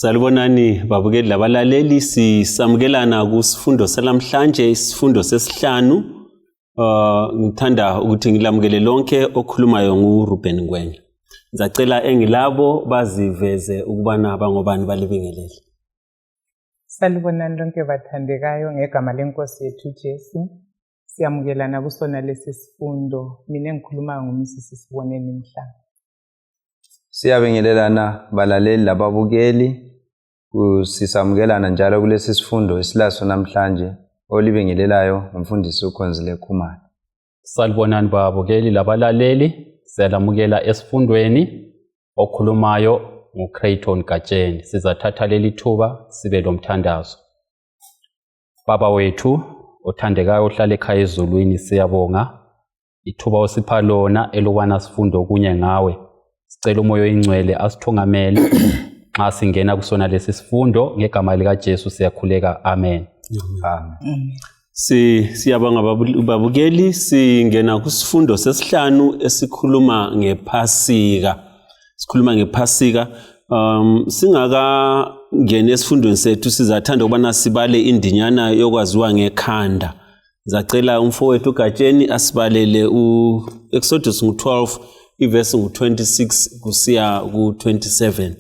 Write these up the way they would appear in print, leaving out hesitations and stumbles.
Salibonani babukeli labalaleli, sisamukelana kusifundo salamhlanje, isifundo sesihlanu. Ngithanda ukuthi ngilamukele lonke okhulumayo nguRuben Ngwenya. Ngizacela engilabo baziveze ukubana bangobani balibingelele. Salibonani lonke bathandekayo ngegama lenkosi yethu Jesu. Siyamukelana kusona lesi sifundo. Mina ngikhuluma ngoMsisi Siboneni Mhlanga. Siyabingelelana balaleli lababukeli. Sisamukelana njalo kulesi sifundo esilaso namhlanje olibingelelayo umfundisi uKhonzile Khumalo. Salibonani babukeli labalaleli, siyalamukela esifundweni okhulumayo nguCrayton Gatsheni. Sizathatha leli thuba sibe lomthandazo. Baba wethu othandekayo ohlala ekhaya ezulwini, siyabonga ithuba osipha lona elokwana sifunde kunye ngawe. Sicela umoya oyingcwele asithungamele nxa singena kusona lesi sifundo ngegama lika Jesu siyakhuleka. Amen. Amen. Siyabonga babukeli, singena kusifundo sesihlanu esikhuluma ngePhasika. Sikhuluma ngePhasika. Singaka ngene esifundweni sethu sizathanda ukubana sibale indinyana yokwaziwa ngekhanda. Zacela umfowethu uGatsheni asibalele uExodus 12 iverse 26 kusiya ku27.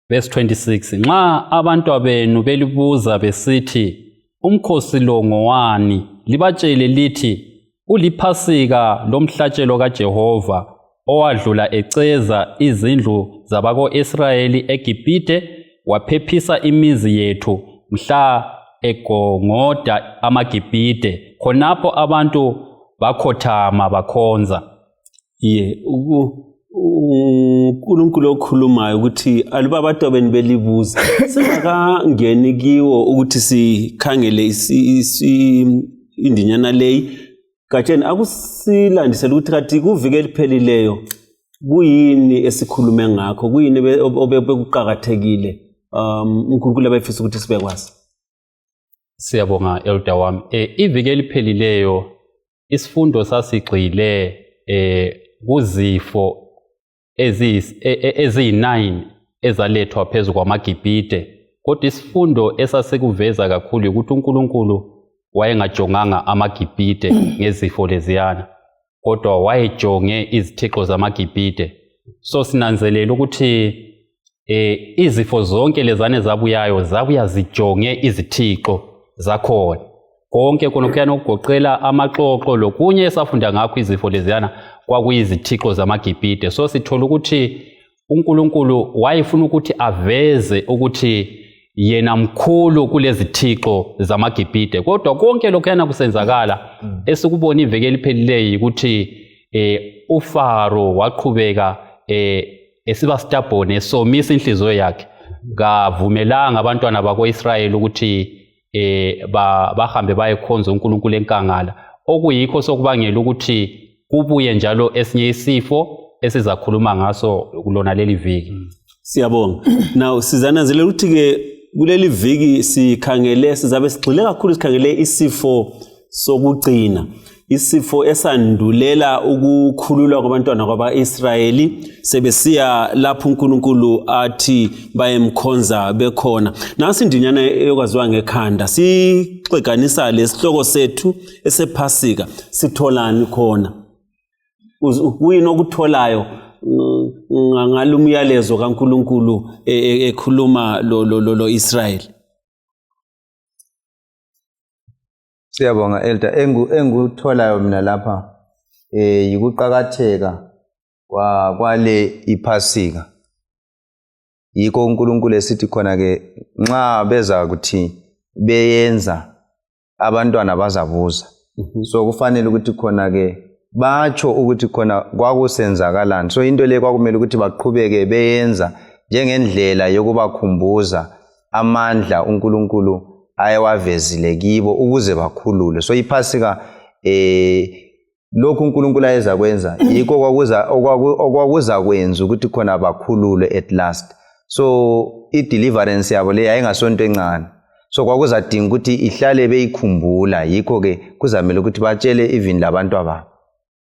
Verse 26. Nxa abantwabenu belibuza besithi umkhosi lo ngowani, libatshele lithi uliPhasika lomhlatshelo kaJehova owadlula eceza izindlu zabako-Israyeli eGibhite, waphephisa imizi yethu mhla egongoda amaGibhite. Khonapho abantu bakhothama bakhonza. uNkulunkulu okhulumayo ukuthi aluba abantwabeni belibuza. Singakangeni kiwo ukuthi sikhangele indinyana leyi. Gatsheni akusilandisela ukuthi kathi kuvike eliphelileyo kuyini esikhulume ngakho, kuyini obekuqhakathekile uNkulunkulu abefisa ukuthi sibekwazi. Siyabonga elder wami. Ivike eliphelileyo isifundo sasigxile kuzifo eziyi9 ezalethwa phezu kwamaGibhite. Kodwa isifundo esasikuveza kakhulu ukuthi uNkulunkulu wayengajonganga amaGibhite ngezifo leziyana, kodwa wayejonge izithixo zamaGibhite. So sinanzelela ukuthi izifo zonke lezane zabuya zijonge izithixo zakhona. Konke konokuyana ukugoqela amaxoxo lokunye esafunda ngakho izifo leziyana kwakuyizithixo zamaGibhite. So sithola ukuthi uNkulunkulu wayefuna ukuthi aveze ukuthi yena mkhulu kulezithixo zamaGibhite. Kodwa konke lokuyana kusenzakala esikubona iveke eliphelileyo ukuthi uFaro waqhubeka esiba stubborn, esomisa inhliziyo yakhe. Kavumelanga abantwana bako-Israyeli ukuthi bahambe bayekhonza uNkulunkulu enkangala, okuyikho sokubangela ukuthi kubuye njalo esinye isifo esizakhuluma ngaso kulona leli viki. Siyabonga. Now sizananzelela ukuthi ke kuleli viki sizabe sigxile kakhulu sikhangele isifo sokugcina, isifo esandulela ukukhululwa kwabantwana kwaba-Israyeli sebesiya lapho uNkulunkulu athi bayemkhonza bekhona. Nasi indinyana yokwaziwa ngekhanda, sixeganisa lesihloko sethu esePhasika. Sitholani khona? Kuyini okutholayo ngalumyalezo kaNkulunkulu ekhuluma lo Israyeli? Siyabonga elder. Engikutholayo mina lapha yikuqhakatheka kwale iPhasika. Yikho uNkulunkulu esithi khona ke nxa beza kuthi beyenza abantwana bazabuza. So kufanele ukuthi khona ke batsho ukuthi khona kwakusenzakalani. So into le kwakumele ukuthi baqhubeke beyenza njengendlela yokubakhumbuza amandla uNkulunkulu ayewavezile kibo ukuze bakhulule. So iPhasika lokhu uNkulunkulu ayeza kwenza yikho okwakuza kwenza ukuthi khona bakhulule at last. So i-deliverance yabo le yayingasonto encane. So kwakuzadinga ukuthi ihlale beyikhumbula. Yikho ke kuzamele ukuthi batshele even labantu ababo.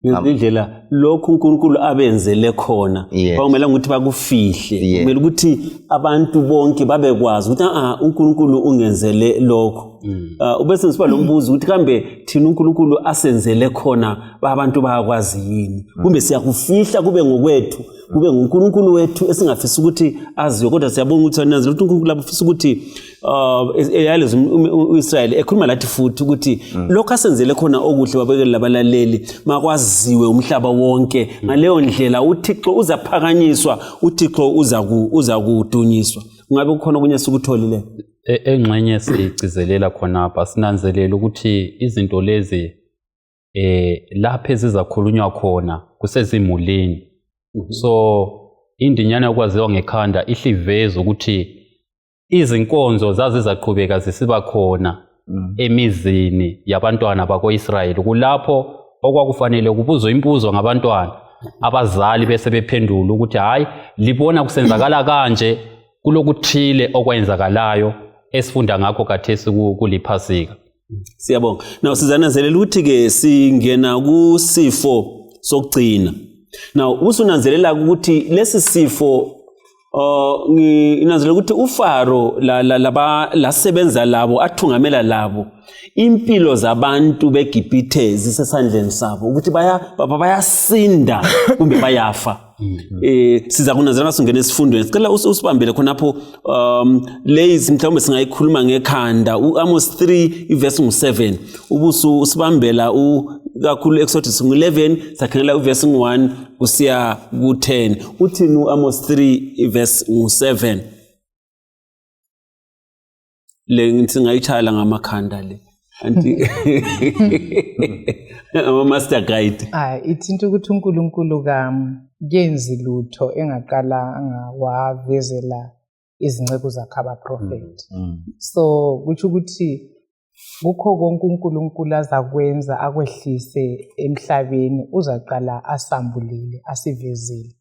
Ngizindlela lokhu uNkulunkulu abenzele khona Yes. kwamela ukuthi bakufihle Yes. kumele ukuthi abantu bonke babekwazi ukuthi uNkulunkulu ungenzele lokho ubese ngisiba lo mbuzo ukuthi kambe thina uNkulunkulu asenzele khona abantu bayakwazi yini kumbe siyakufihla kube ngokwethu kube nguNkulunkulu wethu esingafisa ukuthi aziwe kodwa siyabonga ukuthi nanzi ukuthi uNkulunkulu abafisa ukuthi eyalezi uIsrael ekhuluma lathi futhi ukuthi lokho asenzele khona okuhle babekele labalaleli makwaziwe umhlaba wonke ngaleyo ndlela uThixo uzaphakanyiswa uThixo uza kudunyiswa ngabe kukhona kunye sikutholile engxenye sigcizelela khonapha sinanzelela ukuthi izinto lezi lapho ezizakhulunywa khona kusezimulini so indinyana yokwaziwa ngekhanda ihliveza ukuthi izinkonzo zazizaqhubeka zisiba khona emizini yabantwana bako-Israyeli kulapho okwakufanele kubuzwe imbuzo ngabantwana abazali bese bephendula ukuthi hayi libona kusenzakala kanje kulokuthile okwenzakalayo esifunda ngakho kathesi kuliphasika. Siyabonga. Now sizananzelela ukuthi ke singena kusifo sokugcina. Now usunanzelela ukuthi lesi sifo nginanzelela ukuthi uFaro lasebenza labo athungamela labo impilo zabantu beGibhithe zisesandleni sabo ukuthi bayasinda kumbe bayafa. Siza kunanzelela singena esifundweni sicela usibambele khonapho lezi mhlawumbe singayikhuluma ngekhanda uAmos 3 iverse 7 ubusu usibambela kakhulu Exodus 11 sakhangela uverse 1 kusiya ku10 uthini uAmos 3 iverse 7 le ngithi ngayichala ngamakhanda le anti ama master guide ithinta ukuthi uNkulunkulu kenzi lutho engaqala angawavezela izinceku zakhe abaprofeti so kuthi ukuthi kukho konke uNkulunkulu azakwenza akwehlise emhlabeni uzaqala asambulile asivezele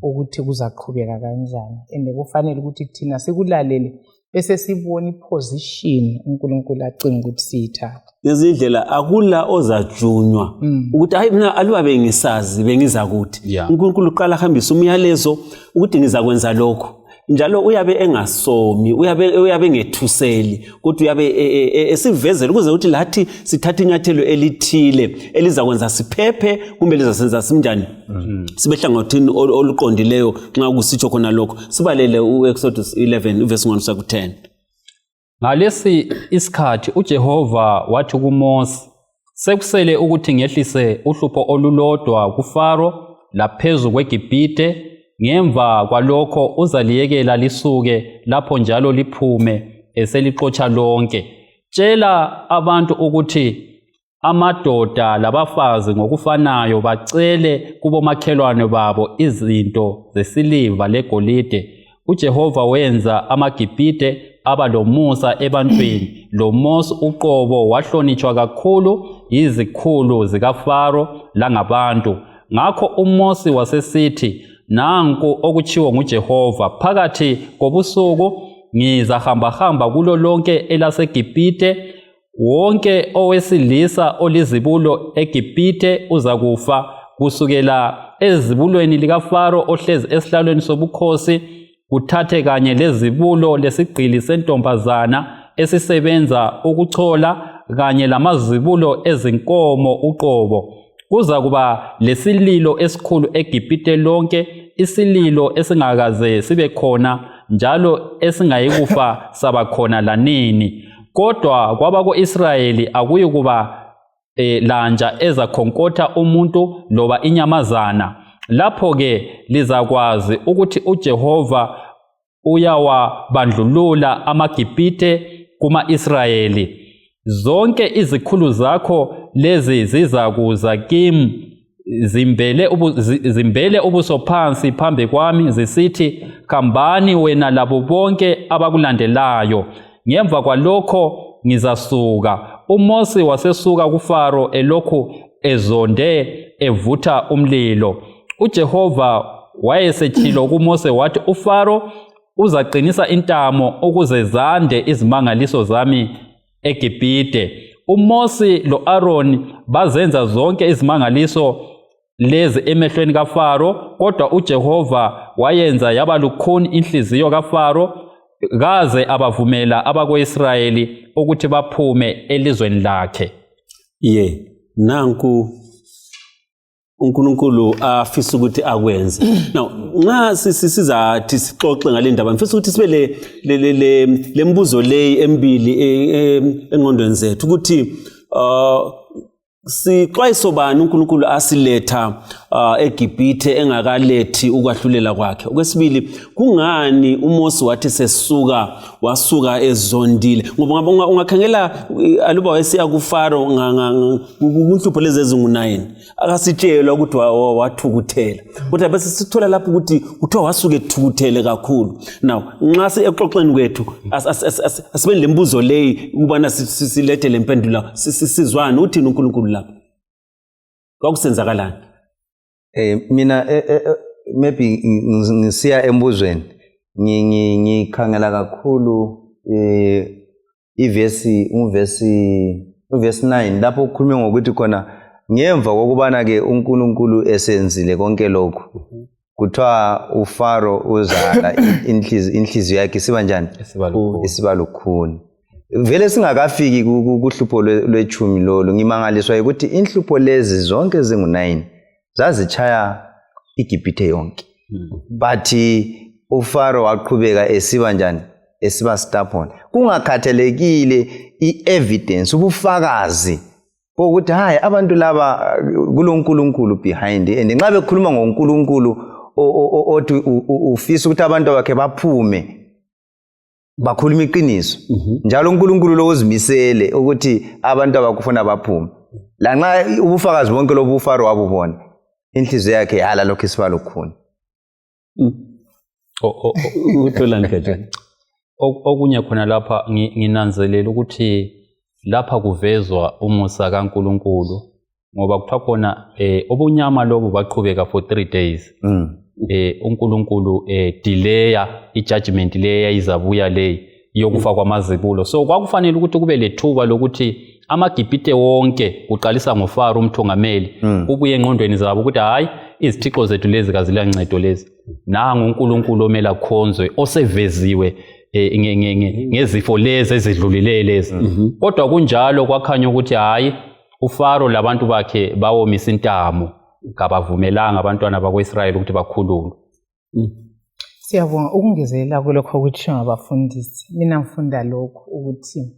ukuthi kuzaqhubeka kanjani ende kufanele ukuthi thina sikulalele bese sibona iposition uNkulunkulu acinga ukuthi siyithatha nezindlela akula ozajunywa ukuthi hayi mina aluba bengisazi bengiza kuthi uNkulunkulu uqala hambisa umyalezo ukuthi ngizakwenza lokho njalo uyabe engasomi uyabe engethuseli kodwa uyabe esivezela ukuze ukuthi lathi sithatha inyathelo elithile elizakwenza siphephe kumbe lizasenza simnjani sibe hlangothini oluqondileyo nxa kusitsho khona lokho sibalele uExodus 11 verse 1 ku 10 ngalesi isikhathi uJehova wathi kuMose sekusele ukuthi ngehlise uhlupho olulodwa kuFaro laphezu kweGibhithe ngemva kwalokho uzaliyekela lisuke lapho njalo liphume eselixotsha lonke tshela abantu ukuthi amadoda labafazi ngokufanayo bacele kubomakhelwane babo izinto zesiliva legolide uJehova wenza amaGibhithe aba lomusa ebantwini lo Mose uqobo wahlonitshwa kakhulu izikhulu zikaFaro langabantu ngakho uMose wasesithi nanku okuchiwo nguJehova phakathi kobusuku ngizahamba kulo lonke elaseGibhithe wonke owesilisa olizibulo eGibhithe uzakufa kusukela ezibulweni likaFaro ohlezi esihlalweni sobukhosi kuthathe kanye lezibulo lesigqili sentombazana esisebenza ukuchola kanye lamazibulo ezinkomo uqobo kuza kuba lesililo esikhulu eGibhithe lonke isililo esingakaze sibe khona njalo esingayikufa sabakhona lanini kodwa kwabako-Israyeli akuyi kuba lanja ezakhonkotha umuntu loba inyamazana lapho-ke lizakwazi ukuthi uJehova uyawabandlulula amaGibhithe kuma-Israyeli zonke izikhulu zakho lezi zizakuza kimi zimbele ubuso phansi phambi kwami zisithi khambani wena labo bonke abakulandelayo ngemva kwalokho ngizasuka uMose wasesuka kuFaro elokhu ezonde evutha umlilo uJehova wayesethilo kuMose wathi uFaro uzaqinisa intamo ukuze zande izimangaliso zami eGibhithe uMose lo-Aaron bazenza zonke izimangaliso lezi emehlweni kaFaro, kodwa uJehova wayenza yaba lukhuni inhliziyo kaFaro, kaze abavumela abako-Israyeli ukuthi baphume elizweni lakhe. Nanku uNkulunkulu afisa ukuthi akwenze. Now nxa sizathi sixoxe ngale ndaba ngifisa ukuthi sibe le mbuzo leyi embili engqondweni zethu ukuthi sixwayiso bani uNkulunkulu asiletha eGibhithe engakalethi ukwahlulela kwakhe. Okwesibili, kungani uMose wathi wasuka ezondile? Ngoba ungakhangela aluba wayesiya kuFaro kunhlupho lezi ezingu-9 akasitshelwa ukuthi wathukuthela, kodwa bese sithola lapho ukuthi kuthiwa wasuka ethukuthele kakhulu. Now nxa exoxeni kwethu asibe lembuzo leyi ukubana silethe lempendulo sizwane uthini uNkulunkulu lapho kwakusenzakalani. Mina maybe ngisiya embuzweni ngikhangela kakhulu uvesi 9 lapho kukhulunywa ngokuthi khona ngemva kokubana ke uNkulunkulu esenzile konke lokho kuthiwa uFaro uzala inhliziyo yakhe siba njani, isiba lukhuni. Vele singakafiki kuhlupho lwechumi lolo ngimangaliswa ukuthi inhlupho lezi zonke zingu-9 zazichaya iGibhithe yonke. But uFaro waqhubeka esiba njani, esiba stubborn, kungakhathalekile i-evidence, ubufakazi bokuthi hayi abantu laba kuloNkulunkulu behind, and nxa bekhuluma ngoNkulunkulu othi ufisa ukuthi abantu bakhe baphume bakhuluma iqiniso, njalo uNkulunkulu lo uzimisele ukuthi abantu abakufuna baphume. La nxa ubufakazi bonke lobu uFaro wabubona, inhliziyo yakhe yala lokho isiba lukhuni. Okunye khona lapha nginanzelela ukuthi lapha kuvezwa umusa kaNkulunkulu, ngoba kuthiwa khona obunyama lobu baqhubeka for 3 days. uNkulunkulu delaya ijudgment le yayizabuya le yokufa kwamazibulo. So kwakufanele ukuthi kube lethuba lokuthi amaGibhithe wonke kuqalisa ngoFaro umthongameli kubuye engqondweni zabo ukuthi hayi izithixo zethu lezi kazilancedo lezi, nangu uNkulunkulu omela khonzwe oseveziwe ngezifo lezi ezidlulile lezi. Kodwa kunjalo kwakhanya ukuthi hayi uFaro labantu bakhe bawomisa intamo, kabavumelanga abantwana bakwa-Israyeli ukuthi bakhulume. Siyabonga ukungezelela kulokho ukuthi ngabafundisi. Mina ngifunda lokho ukuthi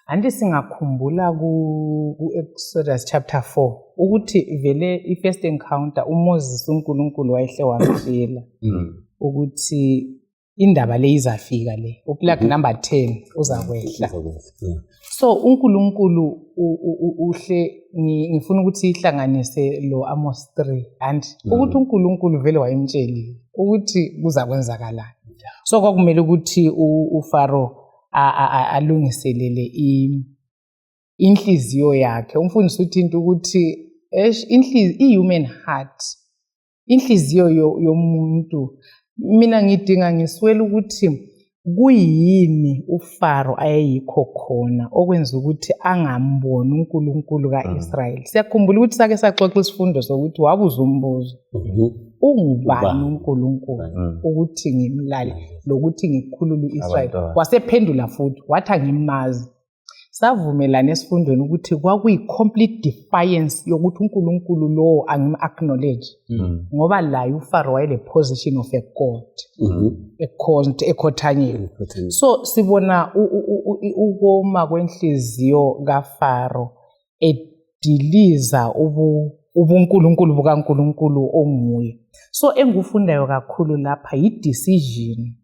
anti singakhumbula ku-Exodus chapter 4 ukuthi vele i-first encounter uMoses uNkulunkulu wayehle wamtshela ukuthi indaba le izafika le, uplug number 10 uzakwehla. So uNkulunkulu uhle ngifuna ukuthi ihlanganise lo Amos 3 and ukuthi uNkulunkulu vele wayemtshelile ukuthi kuzakwenzakalani. So kwakumele ukuthi uFaro alungiselele inhliziyo yakhe. Umfundisi uthi into ukuthi i-human heart, inhliziyo yomuntu, mina ngidinga ngiswela ukuthi kuyini uFaro ayeyikho khona okwenza ukuthi angamboni uNkulunkulu kaIsrayeli. Siyakhumbula ukuthi sake saxoxa isifundo sokuthi wabuza umbuzo, ungubani uNkulunkulu ukuthi ngimlale lokuthi ngikhulule uIsrayeli? Wasephendula futhi wathi angimazi. Savumelana esifundweni ukuthi kwakuyi-complete defiance yokuthi uNkulunkulu lowo angim-acknowledge, ngoba layo uFaro wayele position of a god, ekhothanyeni. So sibona ukoma kwenhliziyo kaFaro ediliza ubuNkulunkulu bukaNkulunkulu onguye. So engufundayo kakhulu lapha yi-decision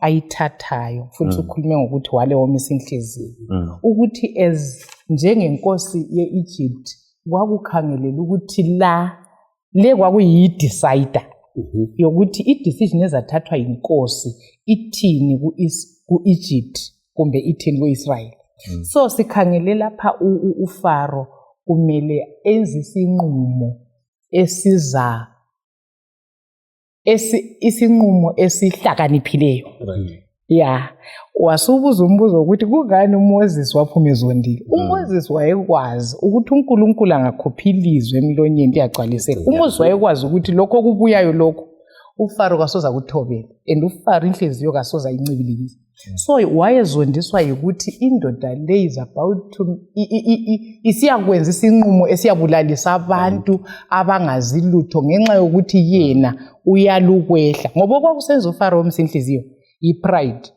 ayithathayo, futhi ukhulume ngokuthi wale womisa inhliziyo, ukuthi njengenkosi ye-Egypt kwakukhangelela ukuthi le kwakuyi-decider yokuthi i-decision ezathathwa yinkosi ithini ku-Egypt kumbe ithini ku-Israyeli. So sikhangele lapha uFaro kumele enze isinqumo isinqumo esihlakaniphileyo. ya wasubuza umbuzo ukuthi kungani uMoses waphuma ezondile. uMoses wayekwazi ukuthi uNkulunkulu angakhuphi ilizwe emlonyeni liyagcwaliseka. uMoses wayekwazi ukuthi lokho kubuyayo lokho uFaro kasoza kuthobela and uFaro inhliziyo kasoza incibilikise. So wayezondiswa ukuthi indoda le is about to isiyakwenza isinqumo esiyabulalisa abantu abangazi lutho ngenxa yokuthi yena uyalukwehla. Ngoba kwakusenza uFaro umsinhliziyo ipride.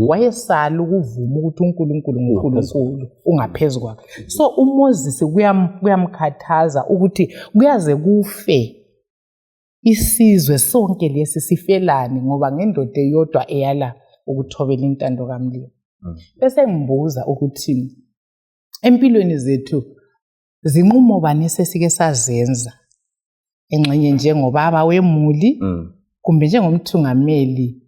Wayesala ukuvuma ukuthi uNkulunkulu nguNkulunkulu ungaphezulu kwakhe. So uMoses kuyamkhathaza ukuthi kuyaze kufe isizwe sonke lesi sifelane ngoba ngendoda eyodwa eyala ukuthobela intando kaMlilo. Bese ngibuza ukuthi empilweni zethu zinqumo bani sesike sazenza engxenye njengobaba wemuli kumbe njengomthungameli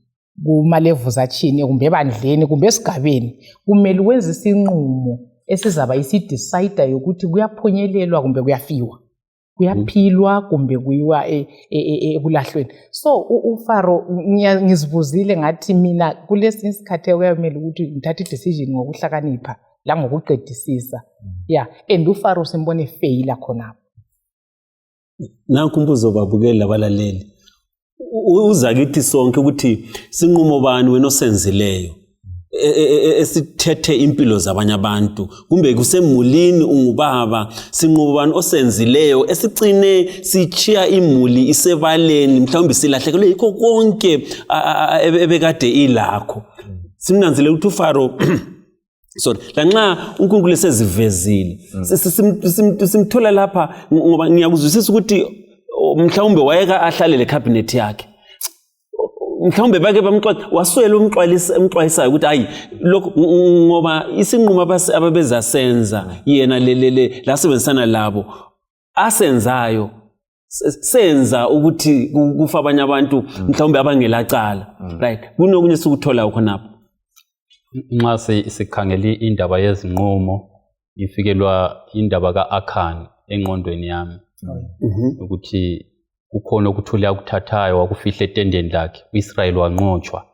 kuma levels athini kumbe ebandleni kumbe esigabeni kumele wenze isinqumo esizaba isidecide ukuthi kuyaphunyelelwa kumbe kuyafiwa, kuyaphilwa kumbe kuyiwa ekulahlweni. So uFaro ngizibuzile ngathi mina kulesi isikhathi kuyamele ukuthi ngithathe decision ngokuhlakanipha la ngokuqedisisa. And uFaro simbone fail khonapho. Nanku umbuzo babukeli labalaleli. Uza kithi sonke ukuthi sinqumo bani wena osenzileyo esithethe impilo zabanye abantu kumbe kusemulini ungubaba sinqumo bani osenzileyo esicine sichiya imuli isebaleni mhlawumbe silahlekelwe yikho konke ebekade ilakho. Simnanzile ukuthi uFaro sorry lanxa uNkulunkulu esezivezile simthola lapha ngoba ngiyakuzwisisa ukuthi mhlawumbe wayeka ahlalele cabinet yakhe mhlawumbe bake bamxwayisa waswela umxwayisayo ukuthi hayi lokho ngoba isinqumo ababeza senza yena la sebenzisana labo asenzayo senza ukuthi kufa abanye abantu mhlawumbe abangelacala right kunokunye sikuthola khonapho. Nxa sikhangele indaba yezinqumo ifikelwa indaba kaAkhan engqondweni yami ukuthi kukhona ukuthula ukuthathayo wakufihle etendeni lakhe uIsrael wanqotshwa.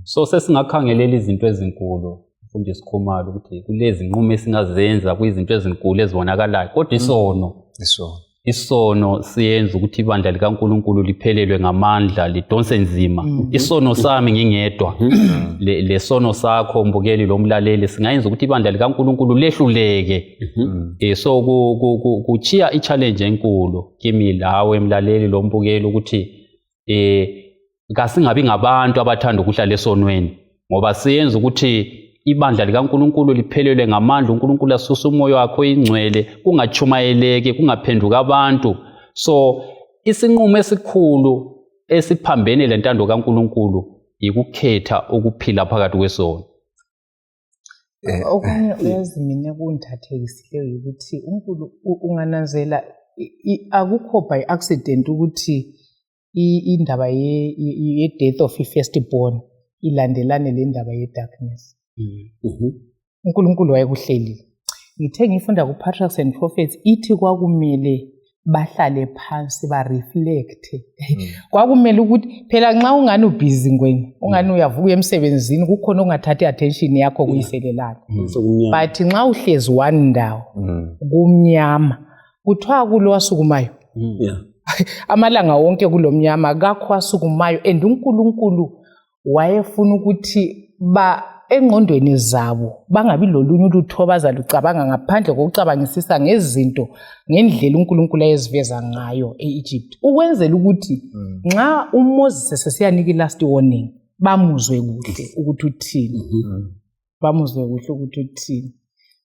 So sesingakhangelela izinto ezinkulu mfundisi Khumalo ukuthi kulezi nqumo esingazenza kuyizinto ezinkulu ezibonakalayo kodwa isono siyenza ukuthi ibandla likaNkulunkulu liphelelwe ngamandla lidonse nzima. Isono sami ngingedwa lesono sakho mbukeli lomlaleli singayenza ukuthi ibandla likaNkulunkulu lehluleke. So kuchiya i-challenge enkulu kimi lawe emlaleli lombukeli ukuthi kasingabi ngabantu abathanda ukuhlala esonweni ngoba siyenza ukuthi ibandla likaNkulunkulu liphelelwe ngamandla uNkulunkulu asusa umoya wakhe ingcwele kungachumayeleke kungaphenduka abantu. So isinqumo esikhulu esiphambene lentando kaNkulunkulu ikukhetha ukuphila phakathi kwesono. Okunye uyazi mina kungithathekisileyo ukuthi uNkulunkulu ungananzela akukho by accident ukuthi indaba ye death of firstborn ilandelane le ndaba ye darkness. uNkulunkulu wayekuhlelile. Ngithe ngifunda ku Patriarchs and Prophets ithi kwakumele bahlale phansi ba reflect. Kwakumele ukuthi phela nxa ungani ubusy ngweni ungani uyavuka emsebenzini kukhona ongathatha attention yakho kuyiselelana. But nxa uhlezi one ndawo kumnyama kuthiwa kulo wasukumayo. Amalanga wonke kulomnyama kakho wasukumayo and uNkulunkulu wayefuna ukuthi engqondweni zabo bangabi lolunye ulutho bazalucabanga ngaphandle kokucabangisisa ngezinto ngendlela uNkulunkulu ayeziveza ngayo eEgypt ukwenzela ukuthi nxa uMoses sesiyanika last warning bamuzwe kuhle ukuthi uthini bamuzwe kuhle ukuthi uthini.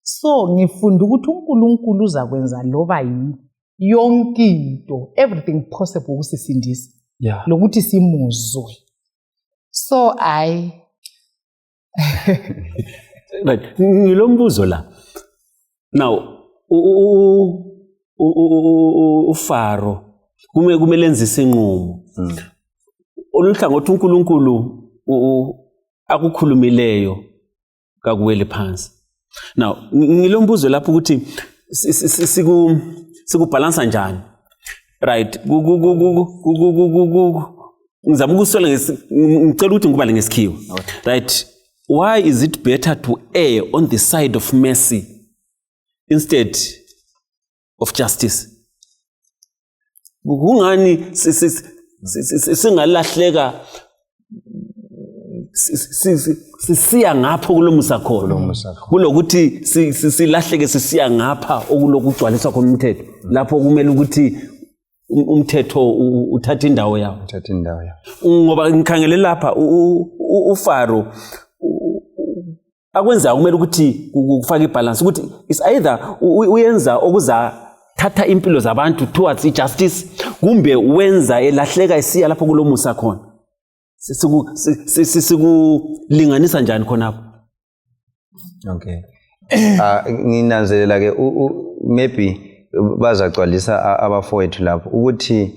So ngifunda ukuthi uNkulunkulu uzakwenza loba yini yonke into everything possible ukusisindisa lokuthi simuzwe. So right ngilombuzo la now uFaro kumele enze isinqumo oluhlangothi uNkulunkulu akukhulumileyo kakuwele phansi. Now ngilombuzo lapho ukuthi sikubalansa njani right ngizama ukusola ngicela ukuthi ngikubale ngesikhiwo. Right. Why is it better to err on the side of mercy instead of justice? Kungani singalahleka sisiya ngapha kulomusa khona kulokuthi silahleke sisiya ngapha okulokugcwaliswa komthetho lapho kumele ukuthi umthetho uthatha indawo yawo. Ngoba ngikhangele lapha uFaro akwenza kumele ukuthi kufake ibalance ukuthi is either uyenza okuza thatha impilo zabantu towards justice kumbe wenza elahleka isiya lapho kulomusa khona. Sikulinganisa njani khonapho? Okay. Nginanzelela ke maybe bazagcwalisa abafowethu lapho ukuthi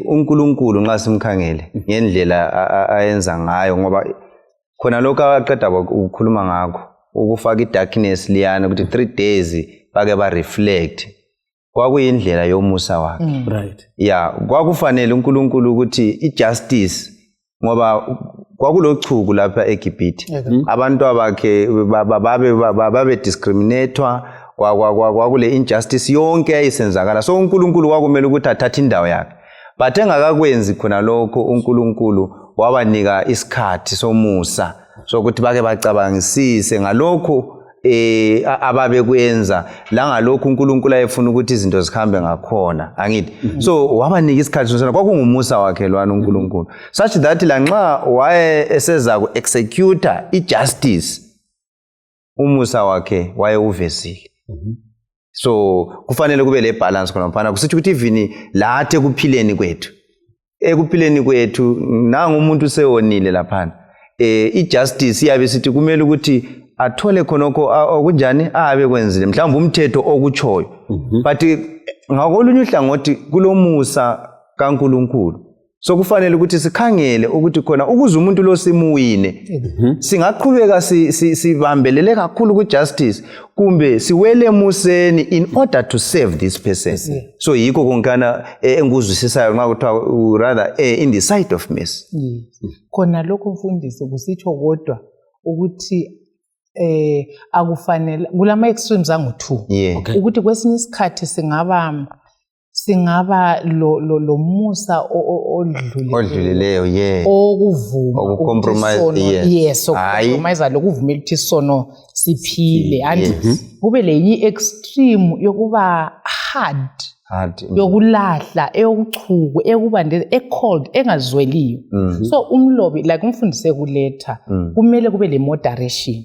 uNkulunkulu nxa simkhangele ngendlela ayenza ngayo ngoba khona lokho aqeda ukukhuluma ngakho ukufaka idarkness liyana ukuthi 3 days bake ba reflect kwakuyindlela yomusa wakhe. Right. Yeah, kwakufanele uNkulunkulu ukuthi ijustice ngoba kwakulochuku lapha eGibhithe abantu abakhe babe discriminatwa kwakule injustice yonke yayisenzakala so uNkulunkulu kwakumele ukuthi athathe indawo yakhe but engakakwenzi khona lokho uNkulunkulu wabanika isikhathi somusa sokuthi bake bacabangisise ngalokho ababe kuyenza la ngalokho uNkulunkulu ayefuna ukuthi izinto zikhambe ngakhona angithi so wabanika isikhathi sona kwakungumusa wakhe lwana uNkulunkulu such that la nxa waye eseza ku execute ijustice umusa wakhe waye uvezile. So kufanele kube le balance khona mfana kusithi ukuthi even lathe kuphileni kwethu nanga umuntu sewonile lapha ijustice iyabe sithi kumele ukuthi athole khonoko okunjani abe kwenzile mhlawumbe umthetho okuchoyo but ngakolunye uhlangothi kulomusa kaNkulunkulu so kufanele ukuthi sikhangele ukuthi khona ukuze umuntu lo simuwine singaqhubeka sibambelele kakhulu ku justice kumbe siwele emuseni in order to save this person. So yikho konkana enguzwisisayo nxa kuthiwa rather in the side of mercy. Khona lokho mfundisi kusitsho kodwa ukuthi akufanele kulama extremes angu2 ukuthi kwesinye isikhathi singaba lo musa odlulileyo okuvuma okucompromise compromise lokuvumela ukuthi sono siphile and kube lenye extreme yokuba hard yokulahla eyokuchuku ekubandeza ecold engazweliyo so umlobi like umfundise kuletha kumele kube le moderation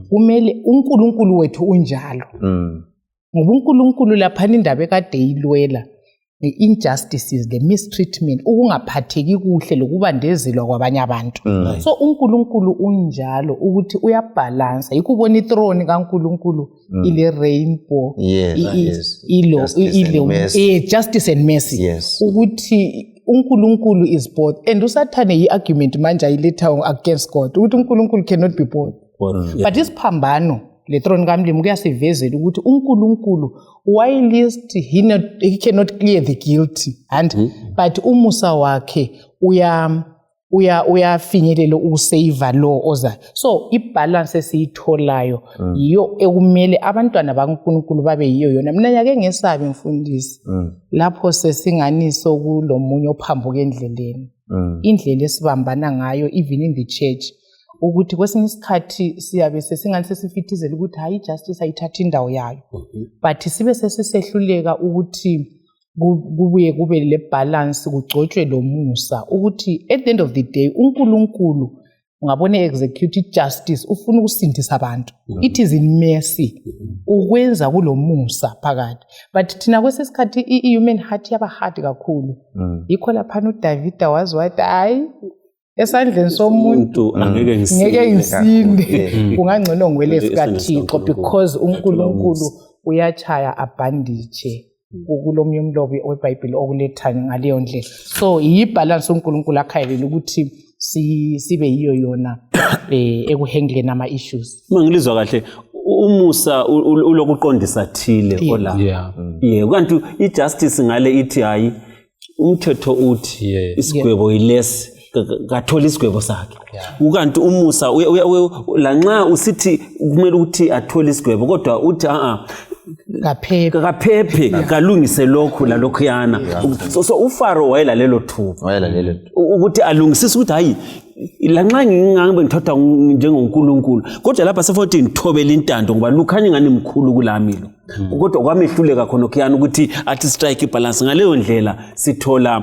kumele uNkulunkulu wethu unjalo ngoba uNkulunkulu lapha indaba ekade yilwela the injustices the mistreatment ukungaphatheki kuhle lokubandezelwa kwabanye abantu so uNkulunkulu unjalo ukuthi uyabalance yikubona ithrone kaNkulunkulu ile rainbow justice and mercy ukuthi uNkulunkulu is both and usathane iargument manje ayiletha against God ukuthi uNkulunkulu cannot be both but isiphambano le throne kaMlimu kuyasivezela ukuthi uNkulunkulu whilst he cannot clear the guilty and but umusa wakhe uyafinyelela ukusave law oza so ibalance esiyitholayo yiyo ekumele abantwana baNkulunkulu babe yiyo yona mina yake ngesabi mfundisi lapho sesinganiso kulomunye ophambuka endleleni indlela esibambana ngayo even in the church ukuthi kwesinye isikhathi siyabe sesingani sesifithizela ukuthi hayi justice ayithatha indawo yayo but sibe sesisehluleka ukuthi kubuye kube le balance kugcotshwe lo musa ukuthi at the end of the day uNkulunkulu ungabona execute justice ufuna ukusindisa abantu it is in mercy ukwenza kulomusa phakathi but thina kwesesikhathi ihuman heart yaba hard kakhulu yikho lapha uDavid wazi wathi hayi esandleni somuntu ngeke ngisinde kungangcono ngwele sikaThixo because uNkulunkulu uyachaya abhanditshe kulomnye umlobi weBhayibheli okuletha ngaleyo ndlela so yibalance uNkulunkulu akhayelela ukuthi sibe yiyo yona ekuhandle nama issues mangilizwa kahle umusa ulokuqondisa thile ola kanti ijustice ngale ithi hayi umthetho uthi Yeah. isigwebo yilesi kathola isigwebo sakhe ukanti umusa lanxa usithi kumele ukuthi athola isigwebo kodwa uthi kaphephe kalungise lokhu lalokhu yana so uFaro wayelalelo thuba ukuthi alungisise ukuthi hayi lanxa ngingabe ngithatha njengoNkulunkulu kodwa lapha sefothi ngithobela intando ngoba lukhanya ngani mkhulu kulamilo kodwa kwamehluleka khona okuyana ukuthi athi strike ibalance ngaleyo ndlela sithola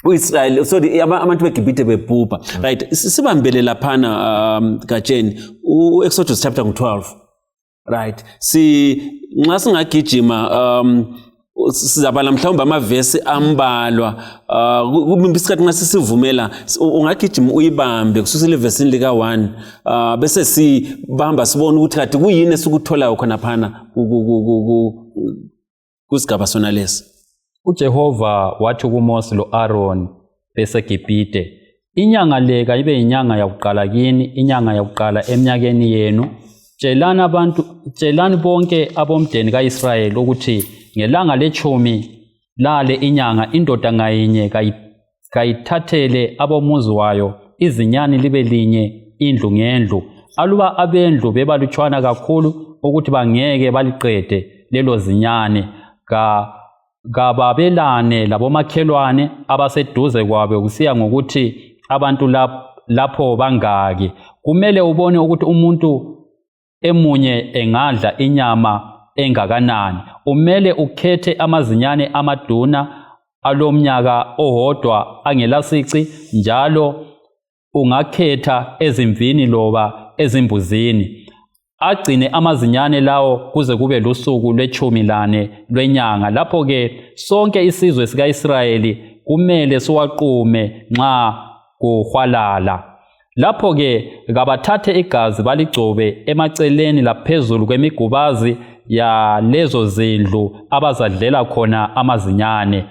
uIsrael sorry abantu beGibhithe bebhubha right sibambele laphana Gatsheni uExodus chapter 12 right nxa singagijima sizabala mhlawumbe amavesi ambalwa kubimba isikhathi nxa sisivumela ungagijima uyibambe kususela evesini lika 1 bese sibamba sibona ukuthi kade kuyini esikutholayo khona phana kusigaba sona lesi uJehova wathi kuMose lo-Aaron beseGibhithe inyanga le kayibe inyanga yakuqala kini inyanga yakuqala eminyakeni yenu tshelani bonke abomdeni kaIsrayeli ukuthi ngelanga lechumi lale inyanga indoda ngayinye kayithathele abomuzi wayo izinyani libe linye indlu ngendlu aluba abendlu bebalutshwana kakhulu ukuthi bangeke baliqede lelo zinyani kababelane labomakhelwane abaseduze kwabo kusiya ngokuthi abantu lapho bangaki kumele ubone ukuthi umuntu emunye engadla inyama engakanani umele ukhethe amazinyane amaduna alomnyaka owodwa angelasici njalo ungakhetha ezimvini loba ezimbuzini agcine amazinyane lawo kuze kube lusuku lwe-14 lwenyanga lapho ke sonke isizwe sikaIsrayeli kumele siwaqume nxa kuhwalala lapho ke kabathathe igazi baligcobe emaceleni laphezulu kwemigubazi ya lezo zindlu abazadlela khona amazinyane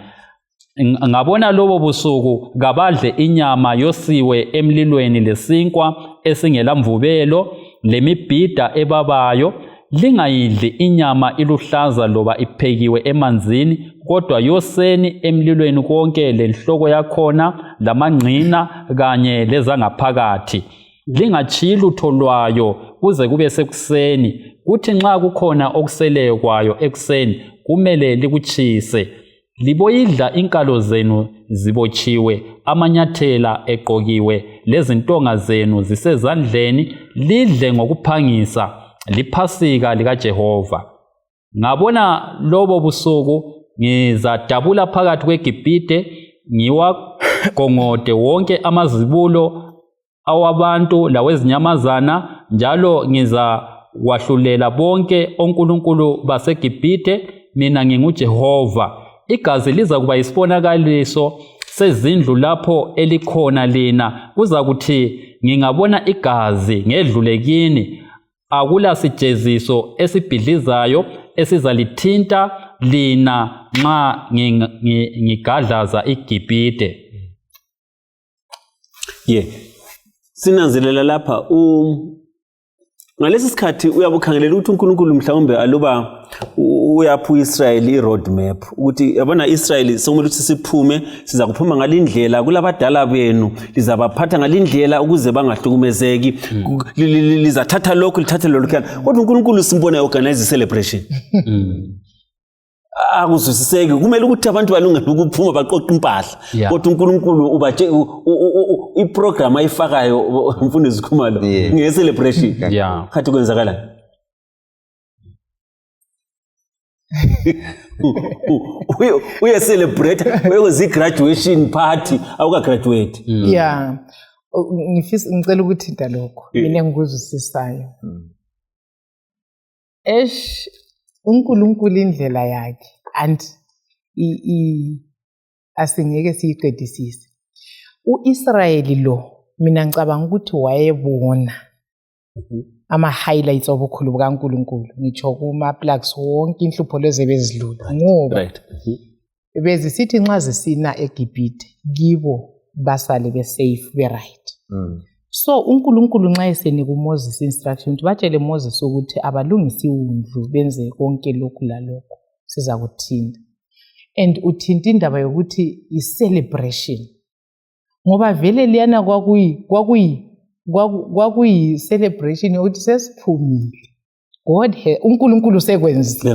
ngabona lobo busuku kabadle inyama yosiwe emlilweni lesinkwa esingelamvubelo lemibhida ebabayo lingayidli inyama iluhlaza loba iphekiwe emanzini kodwa yoseni emlilweni konke lenhloko yakhona lamangqina kanye lezangaphakathi lingatshiyi lutho lwayo kuze kube sekuseni kuthi nxa kukhona okuseleyo kwayo ekuseni kumele likutshise liboyidla inkalo zenu zibotshiwe amanyathela eqokiwe lezintonga zenu zisezandleni lidle ngokuphangisa liphasika likaJehova ngabona lobo busuku ngizadabula phakathi kweGibhithe ngiwagongode wonke amazibulo awabantu lawezinyamazana njalo ngizawahlulela bonke onkulunkulu baseGibhithe mina nginguJehova igazi liza kuba isibonakaliso sezindlu lapho elikhona lina kuzakuthi ngingabona igazi ngedlulekini akula sijeziso esibhidlizayo esizalithinta lina nxa ngigadlaza iGibhithe sinanzelela lapha ngalesi sikhathi uyabukhangelela ukuthi uNkulunkulu mhlawumbe aluba uyaphu Israel i-road map ukuthi yabona Israel sokumele ukuthi siphume siza kuphuma ngalindlela kulabadala benu lizabaphatha ngalindlela ukuze bangahlukumezeki lizathatha lokho lithathe lokho kodwa uNkulunkulu simbona organize celebration akuzwisiseki kumele ukuthi abantu balungele ukuphuma baqoqa impahla kodwa uNkulunkulu ubatshe iprogram ayifakayo mfundo zikhumalo nge celebration khathi kwenzakalani uye celebrate uyokwenza i-graduation party awuka graduate ngicela ukuthinta lokho mina ngikuzwisisayo uNkulunkulu indlela yakhe and asingeke siyiqedisise uIsrayeli lo mina ngicabanga ukuthi wayebona ama-highlights obukhulu bukaNkulunkulu ngitsho kuma-plugs wonke inhlupho lezi bezidlula ngoba bezisithi nxa zisina eGibhithe kibo basale be-safe be-right so uNkulunkulu nxa esenika uMoses instruction ukuthi batshele Moses ukuthi abalungise iwundlu benze konke lokhu lalokho siza kuthinta and uthinta indaba yokuthi i-celebration ngoba vele liyana kwakuyi-celebration yokuthi sesiphumile uNkulunkulu sekwenzile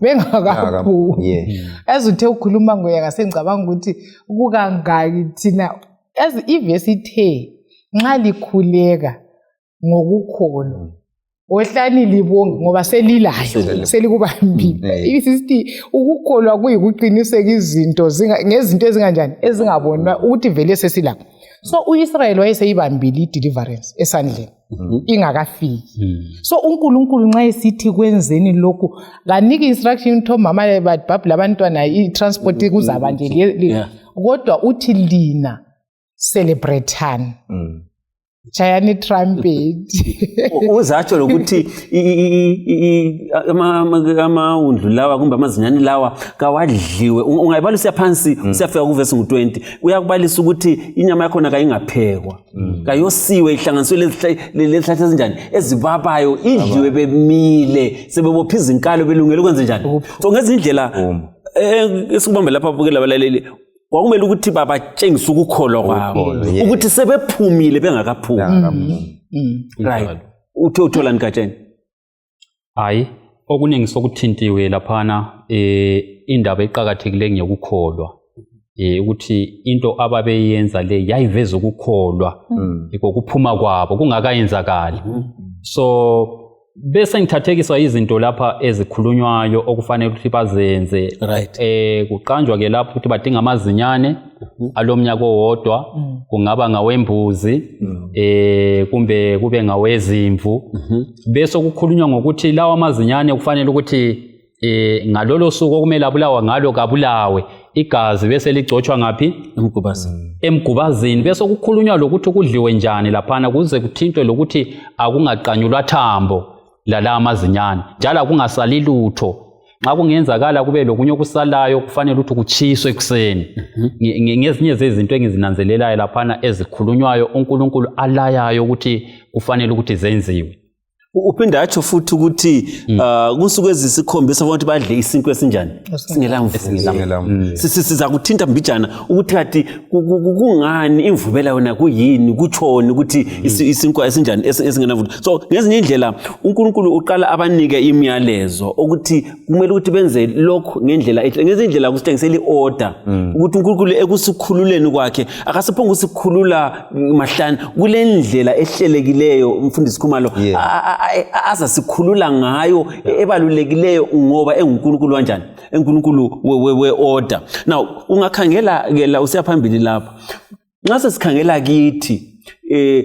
bengakaphumi as uthe ukhuluma ngoya ngasengicabanga ukuthi kukangaki thina as ivesi ithe nxa likhuleka ngokukholwa ohlani libonge ngoba selilayo selikubambile isithi ukukholwa kuyikuqiniseka izinto ngezinto ezinganjani ezingabonwa ukuthi vele sesilapho so uIsrael wayeseyibambile ideliverance esandleni ingakafiki so uNkulunkulu nxa esithi kwenzeni lokhu kanike instruction to mama babhula abantwana itransport kuzaba nje kodwa uthi lina celebrateani chayani trumpet uzatsho lokuthi amawundlu lawa kumbe amazinyani lawa kawadliwe ungayibalisa phansi usiyafika kuvesi ngu20 uyakubalisa ukuthi inyama yakhona kayingaphekwa kayosiwe ihlanganiswe lezihlahla ezinjani ezibabayo idliwe bemile sebebopha izinkalo belungele ukwenza njani so ngezindlela esikubambe lapha bukela abalaleli kwakumele ukuthi babatshengise ukukholwa kwabo ukuthi sebephumile bengakaphumi right uthola nikatsheni hayi okuningi sokuthintiwe laphana indaba eqhakathekile ngiyokukholwa ukuthi into ababeyenza le yayiveza ukukholwa ikokuphuma kwabo kungakayenzakali so bese ngithathekiswa izinto lapha ezikhulunywayo okufanele ukuthi bazenze kuqanjwa ke lapho ukuthi badinga amazinyane alomnyaka owodwa kungaba ngawembuzi kumbe kube ngawezimvu bese kukhulunywa ngokuthi lawa amazinyane kufanele ukuthi ngalolo suku okumele abulawa ngalo kabulawe igazi bese ligcotshwa ngapi emgubazini bese kukhulunywa lokuthi kudliwe njani laphana kuze kuthintwe lokuthi akungaqanyulwa thambo lala amazinyane njalo kungasali lutho nxa kungenzakala kube lokunye okusalayo kufanele ukuthi kuchiswe ekuseni ngezinye zezinto engizinanzelelayo laphana ezikhulunywayo uNkulunkulu alayayo ukuthi kufanele ukuthi zenziwe uphinda atsho futhi ukuthi kunsuku ezisikhombisa ukuthi badle isinkwa esinjani singelamvubelo siza kuthinta mbijana ukuthi kati kungani imvubela yona kuyini kutshoni ukuthi isinkwa esinjani esingenavubelo so ngezinye indlela uNkulunkulu uqala abanike imiyalezo ukuthi kumele ukuthi benze lokho ngendlela ngezinye indlela kusitshengisela iorder ukuthi uNkulunkulu ekusikhululeni kwakhe akasiphonga usikhulula mahlani kule ndlela ehlelekileyo umfundisi Khumalo aza sikhulula ngayo ebalulekileyo ngoba enguNkulunkulu kanjani enguNkulunkulu we-order now ungakhangela ke la usiyaphambili lapha nxa sesikhangela kithi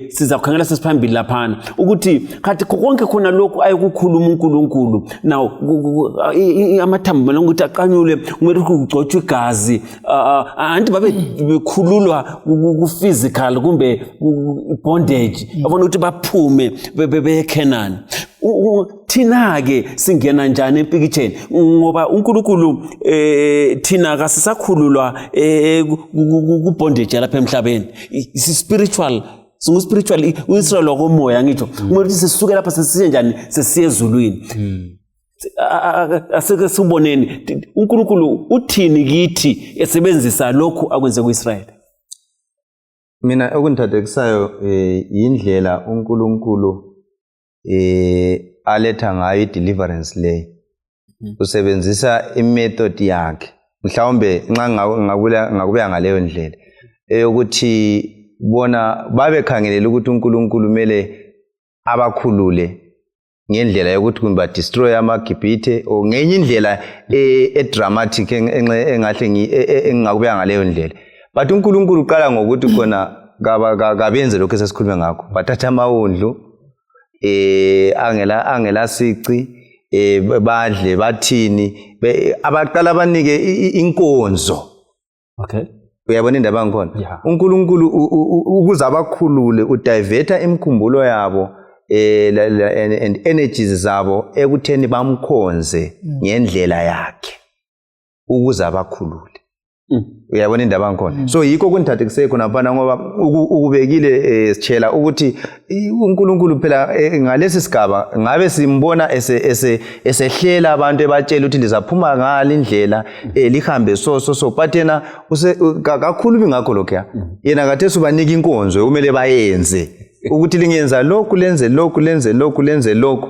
siza kukhangela sesiphambili laphana ukuthi kathi konke khona lokho ayekukhuluma uNkulunkulu now amathambo ukuthi aqanyule kumele kugcotshwe igazi anti babe bekhululwa ku physical kumbe bondage abona ukuthi baphume beye Canaan thina ke singena njani empikitsheni ngoba uNkulunkulu thina kasisakhululwa ku bondage lapha emhlabeni spiritual singu spiritual uIsrael wakomoya ngitsho kumele ukuthi sisuke lapha sesiye njani sesiye ezulwini aseke siboneni uNkulunkulu uthini kithi esebenzisa lokhu akwenze kuIsrael mina okungithathekisayo indlela uNkulunkulu aletha ngayo deliverance le usebenzisa imethod yakhe mhlawumbe nxa ngakubuya ngaleyo ndlela eyokuthi bona babekhangelela ukuthi uNkulunkulu kumele abakhulule ngendlela yokuthi kumbe destroy amaGibhithe o ngenye indlela edramatic engahle engakubuya ngaleyo ndlela but uNkulunkulu uqala ngokuthi khona kabenze lokho esesikhulume ngakho bathatha amawundlu angela sici badle bathini abaqala banike inkonzo okay uyabona indaba ngikhona uNkulunkulu ukuze abakhulule udiverta imkhumbulo yabo and energies zabo ekutheni bamkhonze ngendlela yakhe ukuze abakhulule uyabona indaba yangikhona so yikho kunithathekise khona phana ngoba ukubekile sitshela ukuthi uNkulunkulu phela ngalesi sigaba ngabe simbona esehlela abantu ebatshela ukuthi lizaphuma ngale indlela lihambe so but yena kakhulu ngakho lokho yena kade subanika inkonzo kumele bayenze ukuthi lingenza lokhu lenze lokhu lenze lokhu lenze lokhu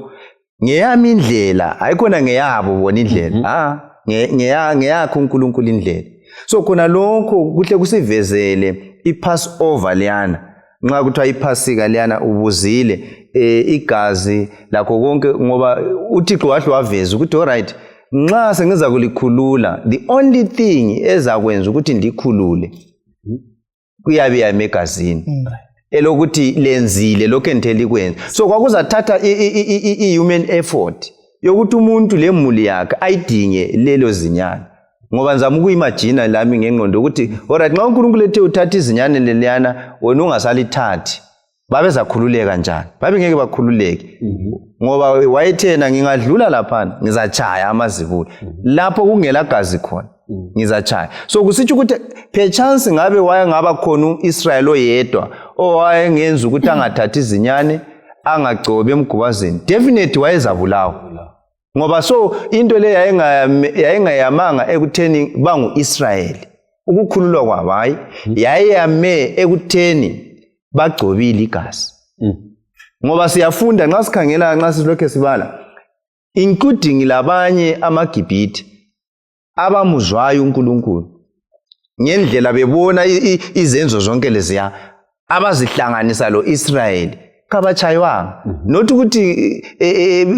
ngeyami indlela ayikhona ngeyabo bona indlela ngeyakho uNkulunkulu indlela so khona lokho kuhle kusivezele iPassover liyana nxa kuthiwa iPhasika liyana ubuzile igazi lakho konke ngoba uThixo wahle waveza ukuthi alright nxa sengiza kulikhulula the only thing ezakwenza ukuthi ndikhulule kuyabe yami egazini elokuthi lenzile lokho enitheli kwenza so kwakuzathatha i-human effort yokuthi umuntu lemuli yakhe ayidinge lelo zinyane ngoba nzama ukuyimagina lami ngengqondo ukuthi alright nxa uNkulunkulu ethe uthatha izinyane leliyana wena ungasalithathi babezakhululeka njani babe ngeke bakhululeke ngoba wayethena ngingadlula lapha ngizachaya amazibulo lapho kungela gazi khona ngizachaya so kusitsho ukuthi perchance ngabe wayengaba khona uIsrael oyedwa owayengenza ukuthi angathathi izinyane angagcobe emgubazeni definitely wayezabulawa ngoba so into le yayingayamanga ekutheni bangu-Israyeli ukukhululwa kwabo hayi yayame ekutheni bagcobile igazi ngoba siyafunda nxa sikhangela nxa silokhe sibala including labanye amaGibhithe abamuzwayo uNkulunkulu ngendlela bebona izenzo zonke leziya abazihlanganisa lo-Israyeli kabachaywanga not ukuthi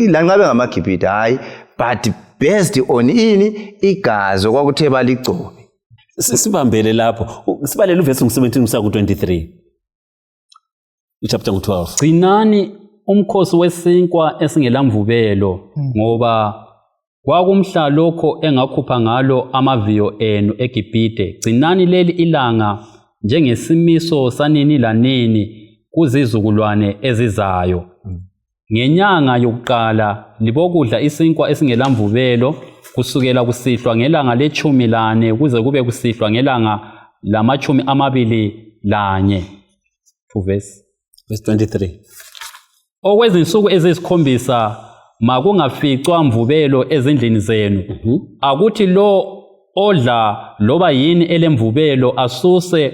langabe ngamaGibhithe hayi but based on ini igazi okwakuthe baligcobe sibambele lapho sibalela uverse 17 kusa ku23 chapter 12 gcinani umkhosi wesinkwa esingelamvubelo ngoba kwakumhla lokho engakhupha ngalo amaviyo enu eGibhithe gcinani leli ilanga njengesimiso sanini lanini kuzizukulwane ezizayo ngenyanga yokuqala libokudla isinkwa esingelamvubelo kusukela kusihlwa ngelanga le-14 kuze kube kusihlwa ngelanga lama-21 verse 23 okwezinsuku eziyisikhombisa makungaficwa mvubelo ezindlini zenu akuthi lo odla loba yini elemvubelo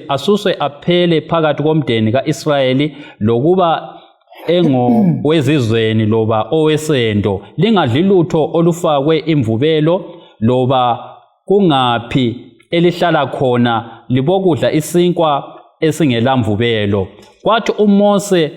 asuswe aphele phakathi komndeni kaIsrayeli lokuba engowezizweni loba owesendo lingadli lutho olufakwe imvubelo loba kungaphi elihlala khona libokudla isinkwa esingelamvubelo kwathi uMose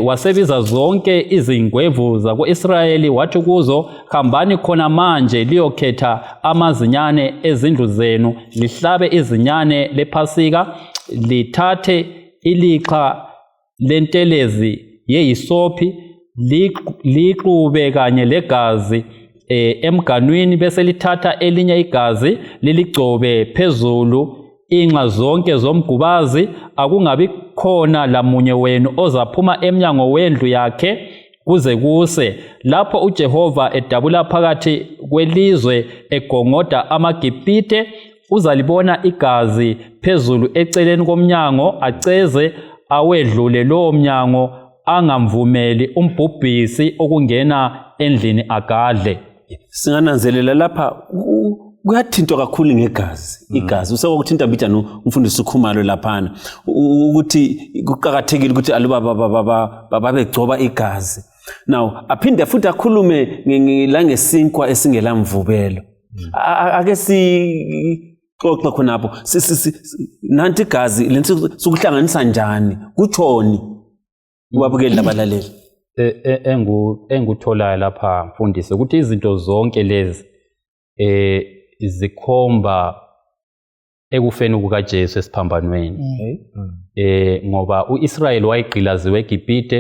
wasebiza zonke izingwevu zako-Israyeli wathi kuzo hambani khona manje liyokhetha amazinyane ezindlu zenu lihlabe izinyane lePhasika lithathe ilixha lentelezi yehisophi lixube kanye legazi emganwini bese lithatha elinye igazi liligcobe phezulu inxa zonke zomgubazi akungabi khona lamunye wenu ozaphuma emnyango wendlu yakhe kuze kuse lapho uJehova edabula phakathi kwelizwe egongoda amaGibhithe uzalibona igazi phezulu eceleni komnyango aceze awedlule lowo mnyango angamvumeli umbhubhisi okungena endlini agadle singananzelela lapha kuyathintwa kakhulu ngegazi igazi usokuthinta mbijana umfundisi uKhumalo laphana ukuthi kuqhakathekile ukuthi babegcoba igazi now aphinde futhi akhulume ngesinkwa esingelamvubelo ake xoxa khonapho nanti igazi lento sokuhlanganisa njani kuthoni ubabukeli labalaleli engutholayo lapha mfundisi ukuthi izinto zonke lezi zikhomba ekufeni kukaJesu esiphambanweni ngoba uIsrayeli wayegqilaziwe eGibhithe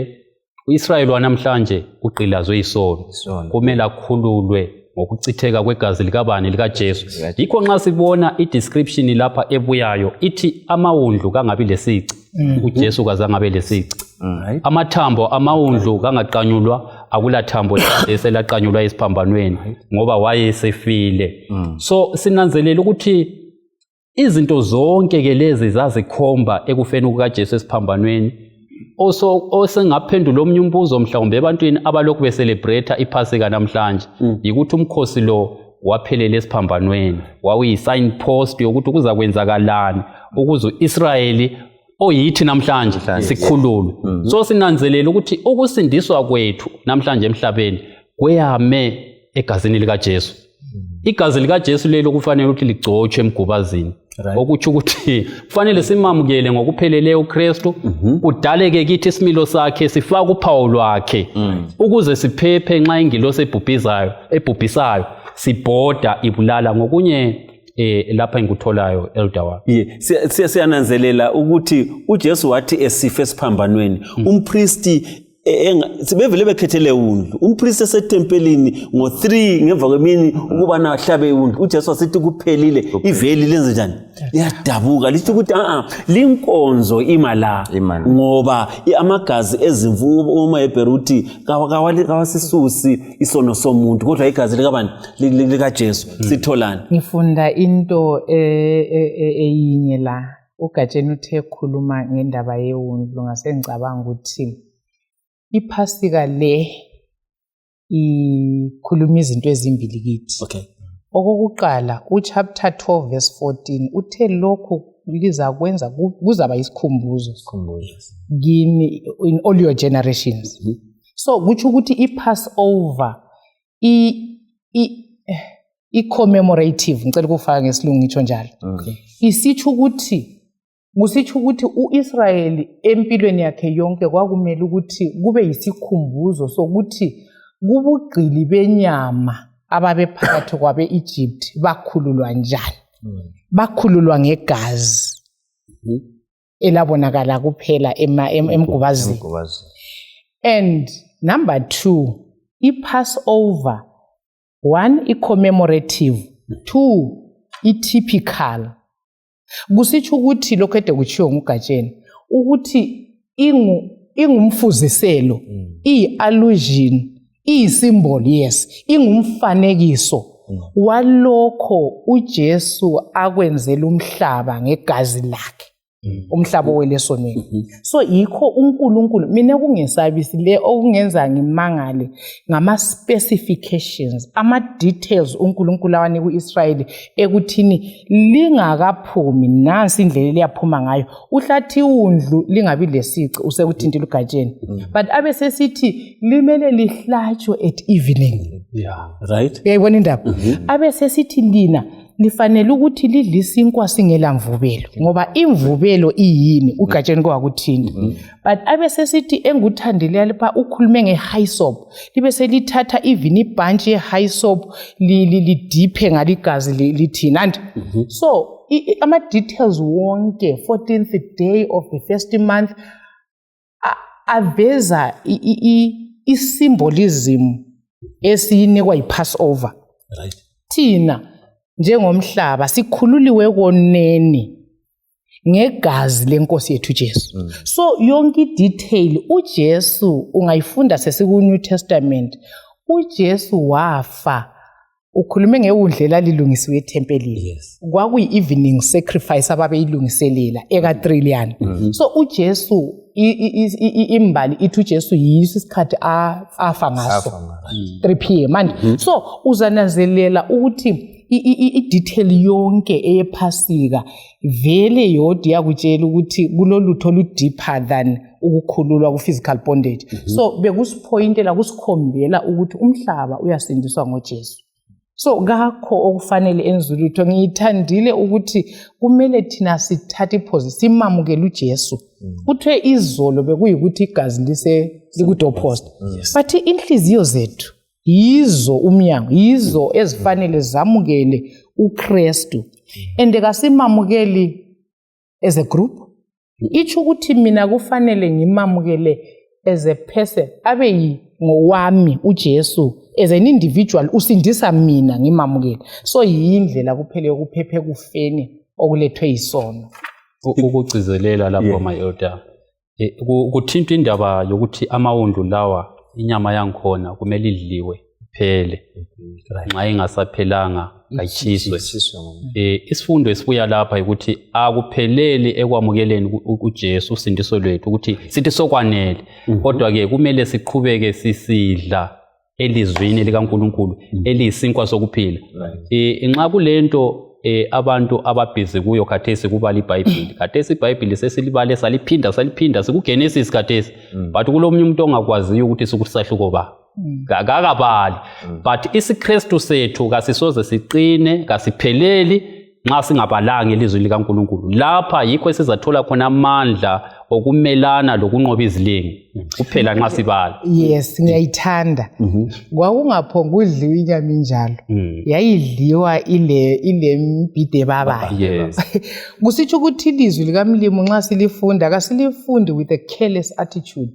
uIsrayeli wanamhlanje ugqilazwe isono kumele akhululwe ngokuchitheka kwegazi likabani likaJesu yikho nxa sibona i-description lapha ebuyayo ithi amawundlu kangabi lesici uJesu kazangabe lesici amathambo amawundlu kangaqanyulwa akulathambo eselaqanyulwa esiphambanweni ngoba wayesefile so sinanzelela ukuthi izinto zonke ke lezi zazikhomba ekufeni kukaJesu esiphambanweni. Osengaphendula omnye umbuzo mhlawumbe ebantwini abalokhu becelebrate iPhasika namhlanje yikuthi umkhosi lo waphelela esiphambanweni, wawuyi signpost yokuthi kuza kwenzakalani ukuze uIsrayeli oyithi namhlanje sikhululwe. So sinanzelela ukuthi ukusindiswa kwethu namhlanje emhlabeni kweyame egazini likaJesu. Igazi likaJesu lelo kufanele ukuthi ligcotshwe emgubazini. Okuthi ukuthi kufanele simamukele ngokupheleleyo uKristu, kudaleke kithi isimilo sakhe, sifake uphawu lwakhe ukuze siphephe nxa ingilosi ebhubhisayo sibhoda ibulala ngokunye lapha engikutholayo elder wami. Siyananzelela ukuthi uJesu wathi esifa esiphambanweni umpristi sibevele bekhethele undlu umpristi esetempelini ngo3 ngemva kwemini ukuba na hlabe undlu uJesu wasithi kuphelile iveli lenze njani yadabuka lithi ukuthi linkonzo imala ngoba amagazi ezimvu uma eBeruti kawasisusi isono somuntu kodwa igazi likabani likaJesu sitholani. Ngifunda into eyinye la uGatsheni uthe khuluma ngendaba yewundlu ngasengicabanga ukuthi iPhasika le ikhuluma izinto ezimbili kithi. Okay. Okokuqala uchapter 12 verse 14 uthe lokho liza kwenza kuzaba isikhumbuzo kini in all your generations. So kuthi ukuthi iPassover i-commemorative ngicela ukufaka ngesilungu ngitsho njalo. Isitsho ukuthi kusitsho ukuthi uIsrayeli empilweni yakhe yonke kwakumele ukuthi kube yisikhumbuzo sokuthi kubugqili benyama ababe phakathi kwabe Egypt bakhululwa njani. Bakhululwa ngegazi elabonakala kuphela emgubazini. And number 2, iPassover 1 i-commemorative, 2 i-typical. Kusitsho ukuthi lokho ede kuchiyo nguGatsheni ukuthi ingumfuziselo, i-allusion, i-symbol, yes, ingumfanekiso walokho uJesu akwenzela umhlaba ngegazi lakhe. Umhlaba welesonweni. So yikho uNkulunkulu mina kungesabisi le okungenza ngimangale ngama specifications ama details uNkulunkulu awani kuIsrayeli ekuthini lingakaphumi nansi indlela liyaphuma ngayo uhlathi undlu lingabi lesici usekuthintile uGatsheni but abe sesithi limele lihlatshwe at evening. Yeah, right. Uyayibona indaba? Abe sesithi lina lifanele ukuthi lidlisinkwa singela mvubelo ngoba imvubelo iyini uGatsheni kwakuthini but abe sesithi enguthandile lapha ukhulume ngehyssop libe selithatha even ibunch yehyssop lidiphe ngaligazi lithina and so ama details wonke 14th day of the first month aveza i-symbolism esiyinikwa yiPassover. Right. Thina njengomhlaba sikhululiwe koneni ngegazi lenkosi yethu Jesu. So yonke detail uJesu ungayifunda sesiku New Testament. UJesu wafa ukhulume ngewundlela lilungisiwe etempelini. Yes. Kwakuyi evening sacrifice ababe ilungiselela eka trillion. So uJesu imbali ithi uJesu yiso isikhathi afa ngaso 3 p.m. manje so uzananzelela ukuthi i-detail yonke eyePhasika vele yodwa yakutshela ukuthi kulolutho oludeeper than ukukhululwa ku-physical bondage. So bekusipointela kusikhombela ukuthi umhlaba uyasindiswa ngoJesu. So ngakho okufanele enzulutho ngiyithandile ukuthi kumele thina sithathe iphozi simamukele uJesu. Kuthiwe izolo bekuyikuthi igazi likudoorpost. But inhliziyo zethu yizo umnyango, yizo ezifanele zamukele uKristu. And kasimamukeli as a group. Itsho ukuthi mina kufanele ngimamukele as a person abe ngowami uJesu as an individual usindisa mina ngimamukele. So yindlela kuphele ukuphephe kufeni okulethwe isono. Ukugcizelela lapho my elder. Kuthinta indaba yokuthi amawundlu lawa inyama yankhona kumele idliwe iphele nxa ingasaphelanga ayitshiswe. Isifundo esibuya lapha ukuthi akupheleli ekwamukeleni uJesu usindiso lwethu ukuthi sithi sokwanele, kodwa ke kumele siqhubeke sisidla elizwini likaNkulunkulu eliyisinkwa sokuphila. Nxa kulento abantu ababhizi kuyo khathesi kubala iBhayibheli, khathesi iBhayibheli sesilibale saliphinda sikuGenesis khathesi, but kulomunye umuntu ongakwaziyo ukuthi sikusahluko ba kakabali. But isiKristu sethu kasisoze siqine, kasipheleli nxa singabalanga ilizwi likaNkulunkulu. Lapha yikho esizathola khona amandla okumelana lokunqoba izilingo kuphela nxa sibala. Yes, ngiyayithanda. Kwakungaphonga udliwa inyama injalo. Yayidliwa ile mbhide babayo. Yes. Kusitsho ukuthi ilizwi likaMlimu nxa silifunda kasilifundi with a careless attitude.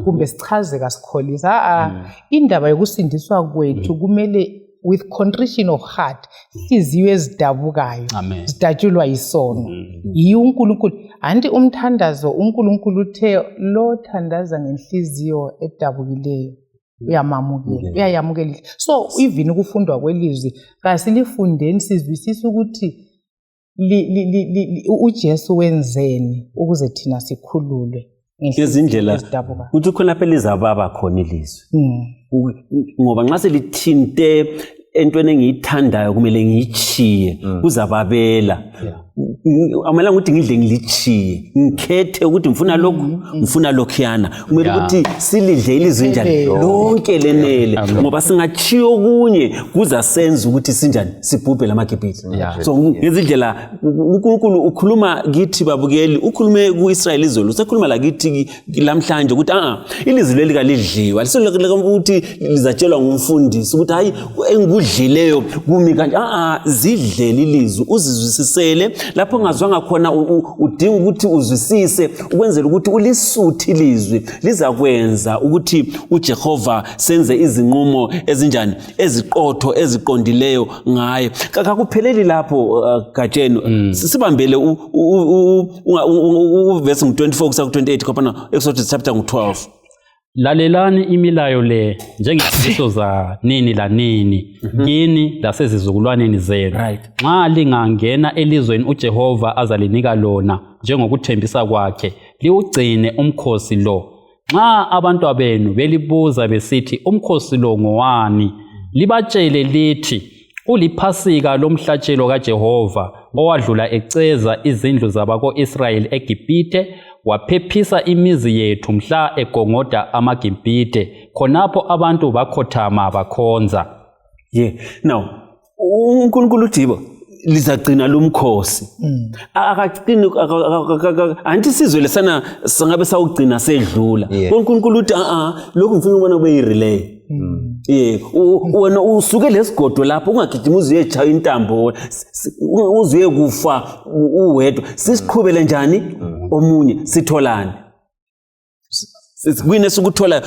Kumbe sichaze kasikholisa. Indaba yokusindiswa kwethu kumele with contrition of heart, ihliziyo ezidabukayo, zidatshulwa yisono. Yiyo uNkulunkulu. Anti umthandazo uNkulunkulu uthe lo thandaza ngenhliziyo edabukileyo uyamamukela, uyayamukela. So even ukufundwa kwelizwi kasilifundeni sizwisisa ukuthi uJesu wenzeni ukuze thina sikhululwe ngezindlela ukuthi khona phela izababa khona ilizwi. Ngoba nxa selithinte entweni engiyithandayo kumele ngiyichiye kuzababela. Amalanga ukuthi ngidle ngilichiye, ngikhethe ukuthi ngifuna lokhu, ngifuna lokhuyana. Kumele ukuthi silidle ilizwi njani lonke lenele, ngoba singachiyo okunye kuza senza ukuthi sinjani sibhubhe lamaGibhithe. So ngezindlela uNkulunkulu ukhuluma kithi babukeli, ukhulume kuIsrael izolo, usekhuluma la kithi lamhlanje ukuthi ilizwi leli kalidliwa, lisolokela ukuthi lizatshelwa ngumfundisi ukuthi hayi engikudlileyo kumi kanje. Zidlele ilizwi uzizwisisele. Lapho ungazwanga khona udinga ukuthi uzwisise ukwenzela ukuthi ulisuthi ilizwi lizakwenza ukuthi uJehova senze izinqumo ezinjani eziqotho eziqondileyo ngaye. Kakupheleli lapho Gatsheni, sibambele uverse 24 kusa ku 28 kopana Exodus chapter 12. Lalelani imilayo le njengezifiso za nini la nini kini lasezizukulwaneni zenu. Nxa lingangena elizweni uJehova azalinika lona njengokuthembisa kwakhe, liugcine umkhosi lo. Nxa abantwabenu belibuza besithi umkhosi lo ngowani, libatshele lithi uliphasika lomhlatshelo kaJehova owadlula eceza izindlu zabako-Israyeli eGibhithe, waphephisa imizi yethu mhla egongoda amaGibhithe, khonapho abantu bakhothama bakhonza. Now uNkulunkulu uThibo lizagcina lumkhosi. Akagcini anti sizwe lesana sangabe sawugcina sedlula. uNkulunkulu uthi lokhu ngifuna ukubona kube yirelay. Wena usuke lesigodo lapho ungagijima uzuye echaya intambo, uzuye kufa uwedwa. Sisiqhubele njani omunye sitholane. Kwine sikuthola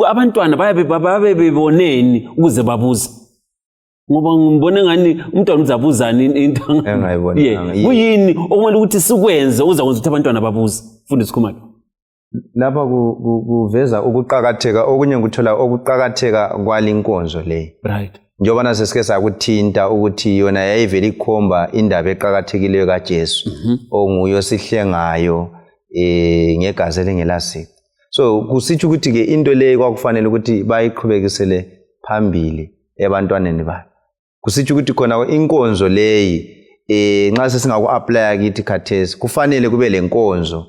abantwana bayabe beboneni ukuze babuze. Ngoba ngibone ngani umntwana uzabuzana into engayibona. Kuyini okumele ukuthi sikwenze uzakwenza ukuthi abantwana babuze? Fundisa Khumalo. Lapha kuveza ukuqhakatheka okunye nguthola ukuqhakatheka kwalinkonzo le. Njengoba nasesike sakuthinta ukuthi yona yayivela ikhomba indaba eqhakathekileyo kaJesu onguyo sihlengayo ngegazi elingelasiko. So kusitsho ukuthi ke into le kwakufanele ukuthi bayiqhubekisele phambili ebantwaneni bakhe. Kusitsho ukuthi khona inkonzo leyi nxa sesingaku apply kithi khathesi kufanele kube lenkonzo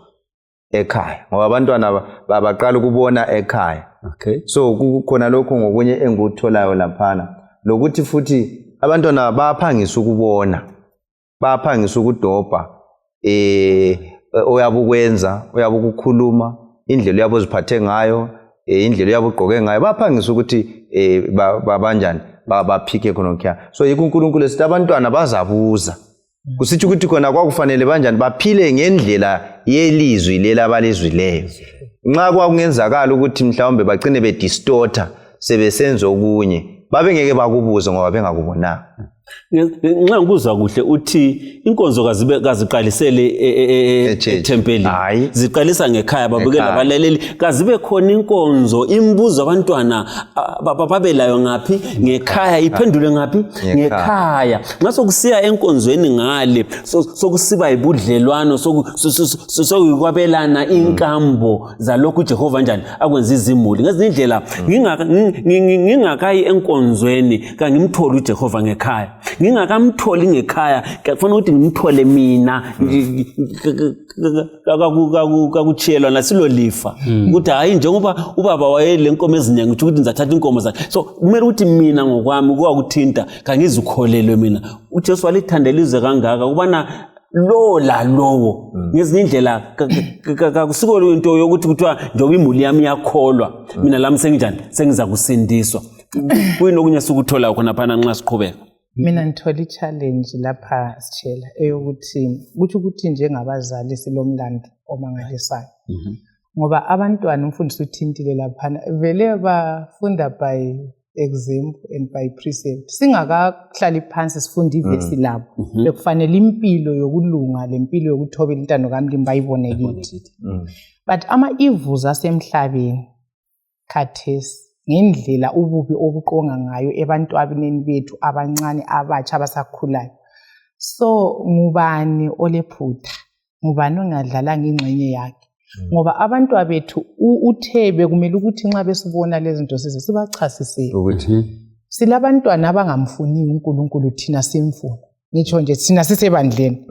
ekhaya ngoba abantwana baqala ukubona ekhaya. So kukhona lokho ngokunye engutholayo laphana lokuthi futhi abantwana bayaphangisa ukubona, bayaphangisa ukudobha oyabukwenza, oyabukukhuluma, indlela uyabuziphathe ngayo, indlela uyabugqoke ngayo, bayaphangisa ukuthi babanjani baphike khonokho. So yikho uNkulunkulu esithi abantwana bazabuza. Kusitsho ukuthi khona kwakufanele banjani baphile ngendlela yelizwi lela abalizwileyo. Nxa kwakungenzakala ukuthi mhlawumbe bagcine bedistorta sebesenza okunye, babengeke bakubuze ngoba bengakubonanga. Nxa ngikuzwa kuhle uthi inkonzo kaziqalisele ethempelini. Hayi. Ziqalisa ngekhaya babukela Ekhaya. abalaleli. Kazibe khona inkonzo imibuzo abantwana babelayo ngaphi ngekhaya iphendule ngaphi ngekhaya. Ngaso kusiya enkonzweni ngale sokusiba ibudlelwano sokuyikwabelana inkambo zalokhu uJehova njani akwenza izimuli. Ngezindlela ngingakayi enkonzweni kangimtholi uJehova ngekhaya. Ngingakamtholi ngekhaya kufanele ukuthi ngimthole mina kakuchiyelwa nasilo lifa ukuthi hayi njengoba ubaba wayele inkomo ezinyanga ukuthi ngizathatha inkomo zakhe. So kumele ukuthi mina ngokwami kwakuthinta kangizukholelwe mina. uJesu walithandela izwe kangaka kubana lo la lowo ngezinye indlela kakusiko into yokuthi kuthiwa njengoba imuli yami yakholwa mina lami senginjani sengiza kusindiswa. Kuyini okunye sikuthola khona phana nxa siqhubeka? Mina ngithola i-challenge lapha Sitshela eyokuthi ukuthi njengabazali silomlando omangalisayo. Ngoba abantwana umfundisi uthintile laphana vele bafunda by example and by precept. Singakahlali phansi sifunda ivesi labo bekufanele impilo yokulunga lempilo yokuthobela intando kaMlimi bayibone kithi. But ama-evils asemhlabeni khathesi ngendlela ububi obuqonga ngayo ebantwaneni bethu abancane abatsha abasakhulayo. So ngubani olephutha? Ngubani ongadlalanga ingxenye yakhe? Ngoba abantwana bethu uThebe kumele ukuthi nxa besibona lezi zinto sibachasisele ukuthi silabantwana abangamfuniyo uNkulunkulu thina simfuna. Ngitsho nje thina sisebandleni.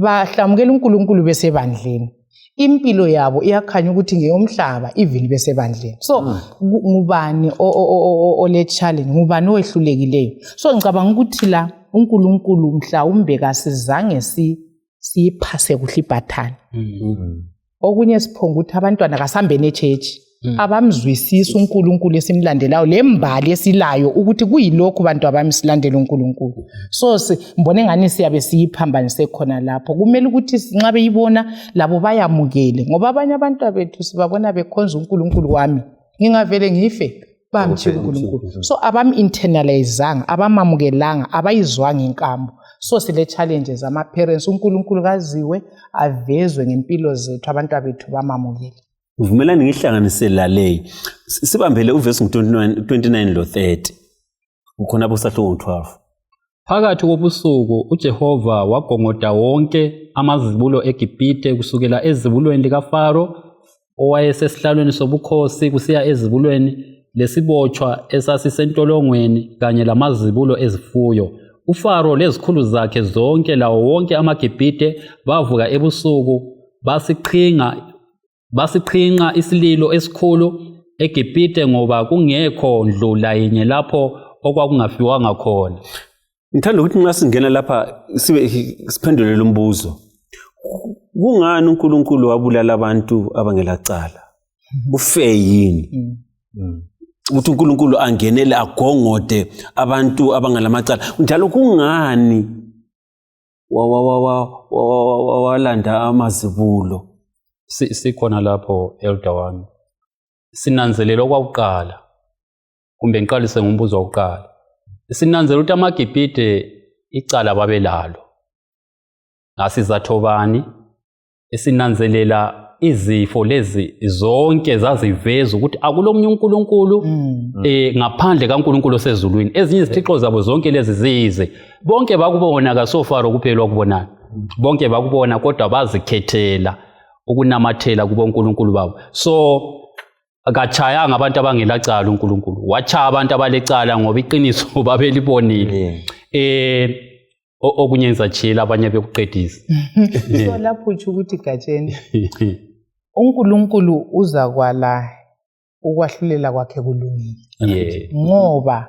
Bahlamukela uNkulunkulu besebandleni. Impilo yabo iyakhanya ukuthi ngeyomhlaba even besebandleni. So ngubani ole challenge, ngubani owehlulekileyo? So ngicabanga ukuthi la uNkulunkulu mhlawumbe kasizange siyiphase kuhle ibhathani. Okunye siphonga ukuthi abantwana kasambene echechi abamzwisisa uNkulunkulu esimlandelayo lembali esilayo ukuthi kuyilokho abantu abami silandela uNkulunkulu. So mbone ngani siyabe siyiphambanise khona lapho. Kumele ukuthi nxa beyibona labo bayamukele ngoba abanye abantu bethu sibabona bekhonza uNkulunkulu wami ngingavele ngife bamthika uNkulunkulu. So abami-internalizeanga abamamukelanga abayizwanga inkambo. So sile challenges ama-parents uNkulunkulu kaziwe avezwe ngempilo zethu abantu bethu bamamukele. Uvumelani ngihlanganise laleyi. Sibambele uvesi 29 lo 30. Ukhona busahlo 12. Phakathi kobusuku uJehova wagongoda wonke amazibulo eGibhite kusukela ezibulweni likaFaro owayesesihlalweni sobukhosi kusiya ezibulweni lesibotshwa esasisentolongweni kanye lamazibulo ezifuyo. uFaro lezikhulu zakhe zonke lawo wonke amaGibhite bavuka ebusuku basiqhinqa isililo esikhulu eGibhite ngoba kungekho ndlula yinye lapho okwakungafiwanga khona. Ngithanda ukuthi nxa singena lapha siphendule lo mbuzo. Kungani uNkulunkulu wabulala abantu abangelacala? Ufe yini? Ukuthi uNkulunkulu angenele agongode abantu abangalamacala. Njalo kungani walanda amazibulo? Sikhona lapho elder wami. Sinanzelela okwakuqala. Kumbe ngiqalise ngombuzo wokuqala. Sinanzelela ukuthi amaGibhite icala babelalo. Ngasizatho bani? Sinanzelela izifo lezi zonke zaziveza ukuthi akulomunye uNkulunkulu ngaphandle kaNkulunkulu osezulwini. Ezinye izithixo zabo zonke lezi zize. Bonke bakubona kaSofaro kuphela wakubonana. Bonke bakubona kodwa bazikhethela ukunamathela kubo uNkulunkulu babo. So akachayanga abantu abangelacala uNkulunkulu. Wachaya abantu abalecala ngoba iqiniso babelibonile. Okunye ngizachila abanye bekuqedisa. So lapho uthi ukuthi Gatsheni uNkulunkulu uza kwala ukwahlulela kwakhe kulungile. Ngoba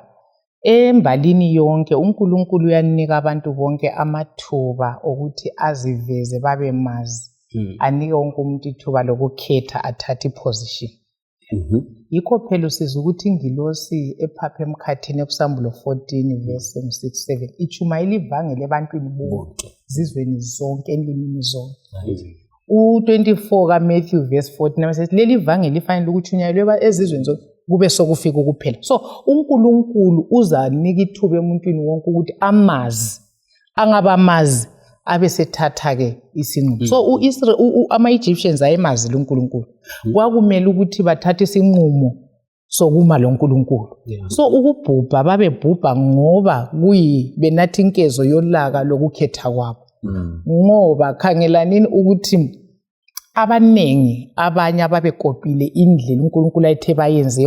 embalini yonke uNkulunkulu uyanika abantu bonke amathuba ukuthi aziveze babe mazi. Anike wonke umuntu ithuba lokukhetha athathe iposition. Yikho phela usiza ukuthi ingilosi ephapha emkhathini kuSambulo 14 verse 6-7 ichumayela ivangeli ebantwini bonke zizweni zonke endimini zonke. U24 kaMatthew verse 14 nami sithi leli ivangeli lifanele ukuthi unyayelwe ezizweni zonke kube sokufika ukuphela. So uNkulunkulu uzanika ithuba emuntwini wonke ukuthi amazi, angabamazi abesethatha-ke isinqumo. So ama-Egyptians ayemazi lo nkulunkulu. Kwakumele ukuthi bathathe isinqumo sokuma lo nkulunkulu. So ukubhubha babebhubha ngoba benathi inkezo yolaka lokukhetha kwabo. Ngoba khangelanini ukuthi abanengi abanye ababekopile indlela uNkulunkulu ayethe bayenze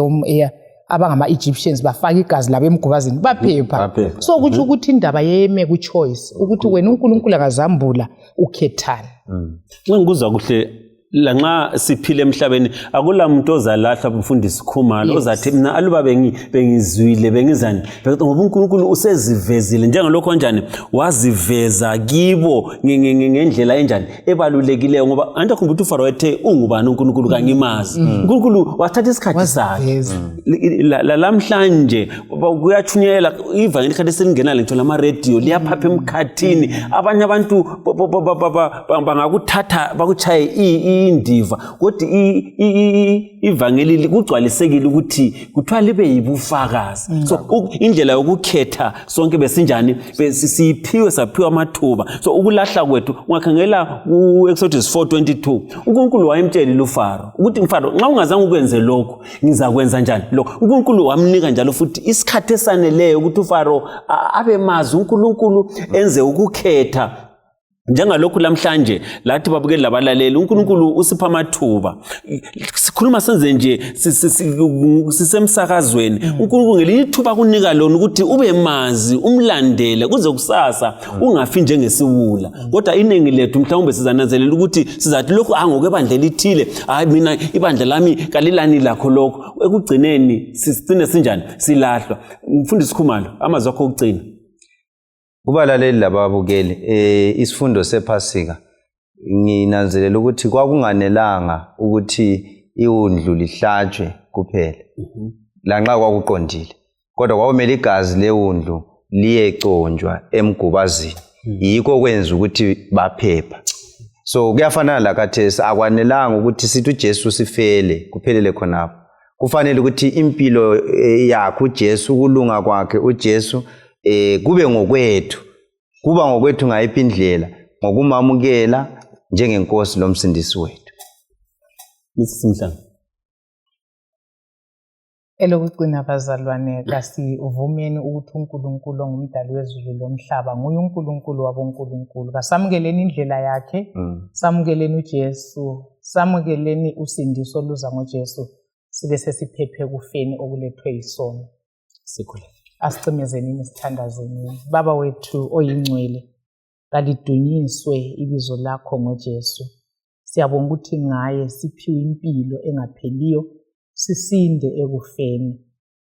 abangama-Egyptians bafaka igazi labo emgubazini baphepha. So kutsho ukuthi indaba yeme ku-choice ukuthi wena uNkulunkulu akazambula ukhethane. Nxa ngikuzwa kuhle lanxa siphile emhlabeni akula muntu ozalahla umfundisi Khumalo ozathi mina aluba bengizwile bengizani ngoba uNkulunkulu usezivezile njengalokho kanjani waziveza kibo ngendlela enjani ebalulekileyo ngoba anti akhumbula ukuthi uFaro ethe ungubani uNkulunkulu kangimazi. uNkulunkulu wathatha isikhathi sakhe lamhlanje kuyachunyela ivangeli khathi selingena lento lama radio liyaphapha emkhathini abanye abantu bangakuthatha bakuchaye indiva kodwa ivangeli kugcwalisekile ukuthi kuthiwa libe yibufakazi. So indlela yokukhetha sonke besinjani saphiwa amathuba. So ukulahla kwethu ungakhangela ku-Exodus 4:22 uNkulunkulu wayemtshela uFaro ukuthi mfaro nxa ungazange ukwenze lokho ngizakwenza njani lokho. uNkulunkulu wamnika njalo futhi isikhathi esaneleyo ukuthi uFaro abe mazi uNkulunkulu enze ukukhetha. Njengalokhu lamhlanje lathi babukeli labalaleli uNkulunkulu usipha amathuba sikhuluma senze nje sisemsakazweni uNkulunkulu ngelinye ithuba kunika lona ukuthi ube mazi umlandele kuze kusasa ungafi njengesiwula. Kodwa iningi lethu mhlawumbe sizananzelela ukuthi sizathi lokho ngokebandla elithile hayi mina ibandla lami kalilani lakho lokho ekugcineni sigcine sinjani silahlwa. Mfundisi Khumalo amazwi akho okugcina. Kubalaleli lababukeli isifundo sephasika nginanzelela ukuthi kwakunganelanga ukuthi iwundlu lihlatshwe kuphela lanxa kwakuqondile kodwa kwakumele igazi lewundlu liyeconjwa emgubazini yikho kwenza ukuthi baphepha. So kuyafanana lakathesi akwanelanga ukuthi sithi uJesu sifele kuphelele khonapho. Kufanele ukuthi impilo yakhe uJesu ukulunga kwakhe uJesu kube ngokwethu kuba ngokwethu ngayiphi indlela ngokumamukela njengenkosi lomsindisi wethu. Nisimhlanga elokugcina bazalwane kasivumeni ukuthi uNkulunkulu ongumdali wezulu lomhlaba nguye uNkulunkulu wabonkulunkulu. Kasamukeleni indlela yakhe, samukeleni uJesu, samukeleni usindiso oluza ngoJesu sibe sesiphephe kufeni okulethwe yisono. sikhule Asicimezeni isithandazeni. Baba wethu oyingcwele kalidunyiswe ibizo lakho ngoJesu. Siyabonga ukuthi ngaye siphiwe impilo engapheliyo sisinde ekufeni.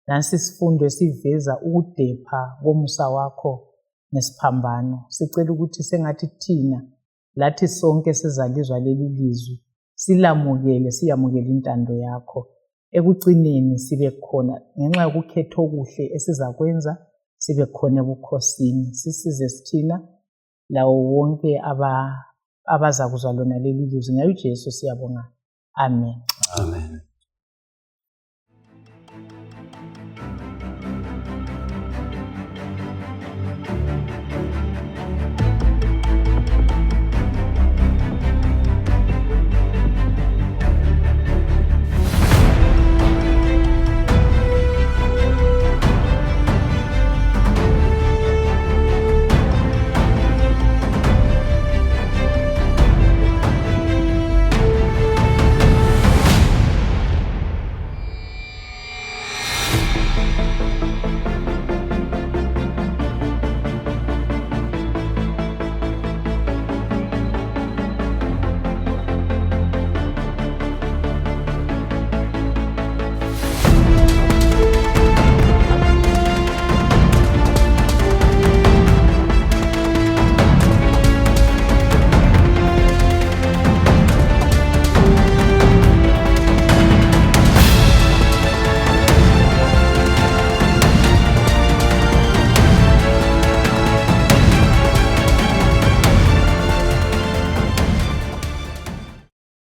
Nansi isifundo esiveza ukudepha komusa wakho nesiphambano. Sicela ukuthi sengathi thina lathi sonke sizalizwa leli lizwi silamukele siyamukele intando yakho. Ekugcineni sibe khona ngenxa yokukhetha okuhle esizakwenza sibe khona ebukhosini. Sisize sithina lawo wonke abazakuzwa lona leli lizwi. Ngayo uJesu siyabonga. Amen. Amen.